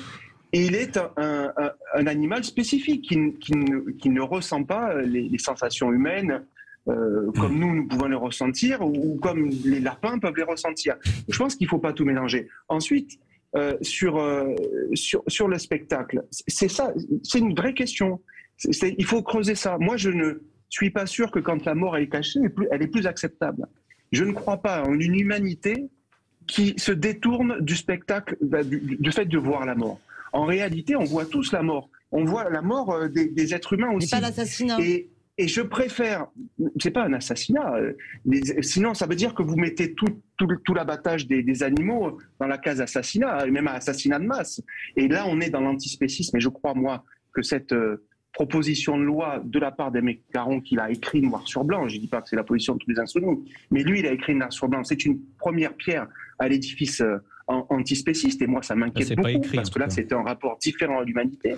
[SPEAKER 3] il est un animal spécifique qui ne ressent pas les sensations humaines comme nous pouvons les ressentir ou comme les lapins peuvent les ressentir. Je pense qu'il ne faut pas tout mélanger. Ensuite, sur le spectacle, c'est ça, c'est une vraie question. Il faut creuser ça. Moi, je ne suis pas sûr que quand la mort est cachée, elle est plus acceptable. Je ne crois pas en une humanité qui se détourne du spectacle, du fait de voir la mort. En réalité, on voit tous la mort. On voit la mort des êtres humains aussi.
[SPEAKER 4] Mais pas l'assassinat.
[SPEAKER 3] Et je préfère... C'est pas un assassinat. Sinon, ça veut dire que vous mettez tout l'abattage des animaux dans la case assassinat, même un assassinat de masse. Et là, on est dans l'antispécisme. Et je crois, moi, que cette proposition de loi de la part d'Aimé Caron, qu'il a écrit noir sur blanc, je ne dis pas que c'est la position de tous les insoumis, mais lui, il a écrit noir sur blanc. C'est une première pierre à l'édifice antispéciste, et moi, ça m'inquiète beaucoup, parce que là, c'était un rapport différent à l'humanité.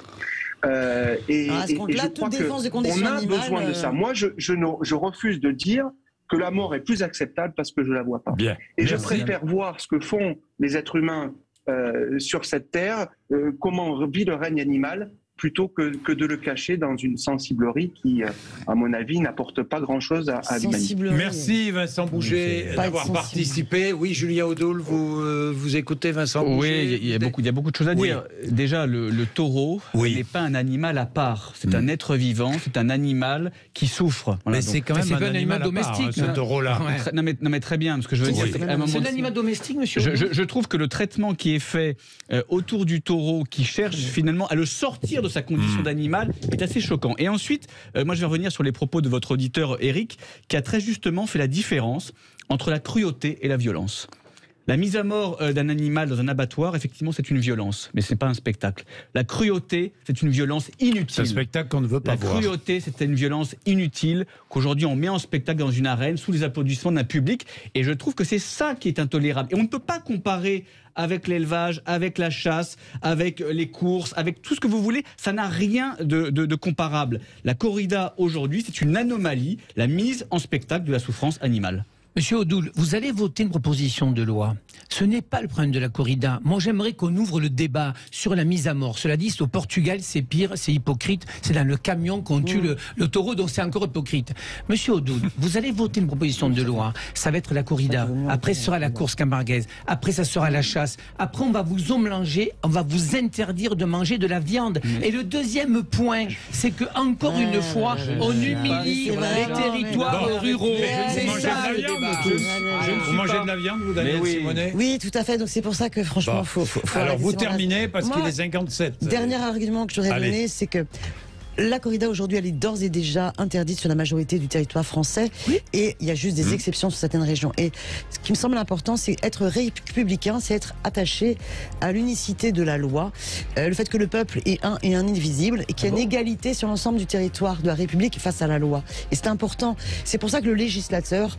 [SPEAKER 3] Et je crois qu'on a besoin de ça. Moi, je refuse de dire que la mort est plus acceptable parce que je ne la vois pas.
[SPEAKER 2] Bien.
[SPEAKER 3] Et je préfère voir ce que font les êtres humains sur cette terre, comment vit le règne animal, plutôt que de le cacher dans une sensiblerie qui, à mon avis, n'apporte pas grand-chose à l'humanité.
[SPEAKER 2] Merci Vincent Bouget d'avoir participé. Oui, Julien Odoul, vous écoutez Vincent Bouget?
[SPEAKER 10] Oui, il y a beaucoup de choses à dire. Déjà, le taureau n'est pas un animal à part. C'est un être vivant, c'est un animal qui souffre. Voilà,
[SPEAKER 2] mais c'est quand même un animal domestique, ce taureau-là.
[SPEAKER 10] Non, mais très bien, ce que je veux dire,
[SPEAKER 5] c'est un animal domestique, monsieur.
[SPEAKER 10] Je trouve que le traitement qui est fait autour du taureau, qui cherche finalement à le sortir de sa condition d'animal, est assez choquant. Et ensuite, moi je vais revenir sur les propos de votre auditeur Eric, qui a très justement fait la différence entre la cruauté et la violence. La mise à mort d'un animal dans un abattoir, effectivement, c'est une violence, mais ce n'est pas un spectacle. La cruauté, c'est une violence inutile.
[SPEAKER 2] C'est un spectacle qu'on ne veut pas voir.
[SPEAKER 10] La cruauté, c'est une violence inutile qu'aujourd'hui on met en spectacle dans une arène sous les applaudissements d'un public. Et je trouve que c'est ça qui est intolérable. Et on ne peut pas comparer avec l'élevage, avec la chasse, avec les courses, avec tout ce que vous voulez. Ça n'a rien de comparable. La corrida, aujourd'hui, c'est une anomalie, la mise en spectacle de la souffrance animale.
[SPEAKER 5] Monsieur Odoul, vous allez voter une proposition de loi. Ce n'est pas le problème de la corrida. Moi, j'aimerais qu'on ouvre le débat sur la mise à mort. Cela dit, au Portugal, c'est pire, c'est hypocrite. C'est dans le camion qu'on tue le taureau, donc c'est encore hypocrite. Monsieur Odoul, vous allez voter une proposition de loi. Ça va être la corrida. Après, ce sera la course camarguaise. Après, ça sera la chasse. Après, on va vous omlanger. On va vous interdire de manger de la viande. Et le deuxième point, c'est que encore une fois, on humilie les territoires ruraux. C'est ça le débat.
[SPEAKER 2] Vous mangez de la viande, vous, Daniel Simonet?
[SPEAKER 4] Oui, tout à fait. Donc c'est pour ça que franchement, faut
[SPEAKER 2] alors vous terminez parce qu'il est 57.
[SPEAKER 4] Dernier argument que je voudrais donner, c'est que la corrida aujourd'hui, elle est d'ores et déjà interdite sur la majorité du territoire français, et il y a juste des exceptions sur certaines régions. Et ce qui me semble important, c'est être républicain, c'est être attaché à l'unicité de la loi, le fait que le peuple est un et indivisible, et qu'il y a une égalité sur l'ensemble du territoire de la République face à la loi. Et c'est important. C'est pour ça que le législateur,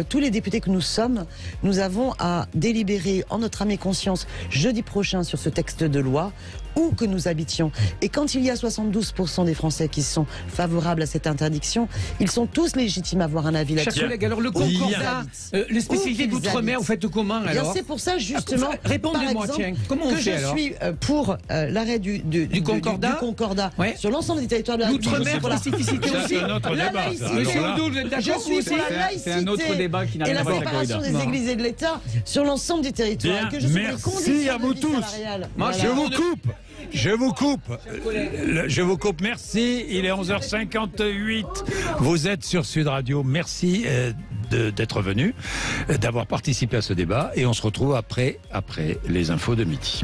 [SPEAKER 4] tous les députés que nous sommes, nous avons à délibérer en notre âme et conscience jeudi prochain sur ce texte de loi, où que nous habitions. Et quand il y a 72% des Français qui sont favorables à cette interdiction, ils sont tous légitimes à avoir un avis là-dessus.
[SPEAKER 5] Chers collègues, alors le concordat, les spécificités d'outre-mer, vous faites comment alors?
[SPEAKER 4] C'est pour ça justement,
[SPEAKER 5] répondez-moi, tiens, comment on fait alors?
[SPEAKER 4] Que je suis pour l'arrêt du concordat, sur l'ensemble des territoires de la République.
[SPEAKER 5] L'outre-mer, spécificité aussi.
[SPEAKER 4] La laïcité.
[SPEAKER 5] Monsieur Odoul, vous êtes d'accord?
[SPEAKER 4] Je suis pour la laïcité.
[SPEAKER 10] C'est un autre débat qui n'a rien à voir avec la corrida.
[SPEAKER 4] Et la séparation des églises et de l'État sur l'ensemble du territoire.
[SPEAKER 2] Merci à vous tous. Je vous coupe. Merci. Il est 11h58. Vous êtes sur Sud Radio. Merci d'être venu, d'avoir participé à ce débat. Et on se retrouve après les infos de midi.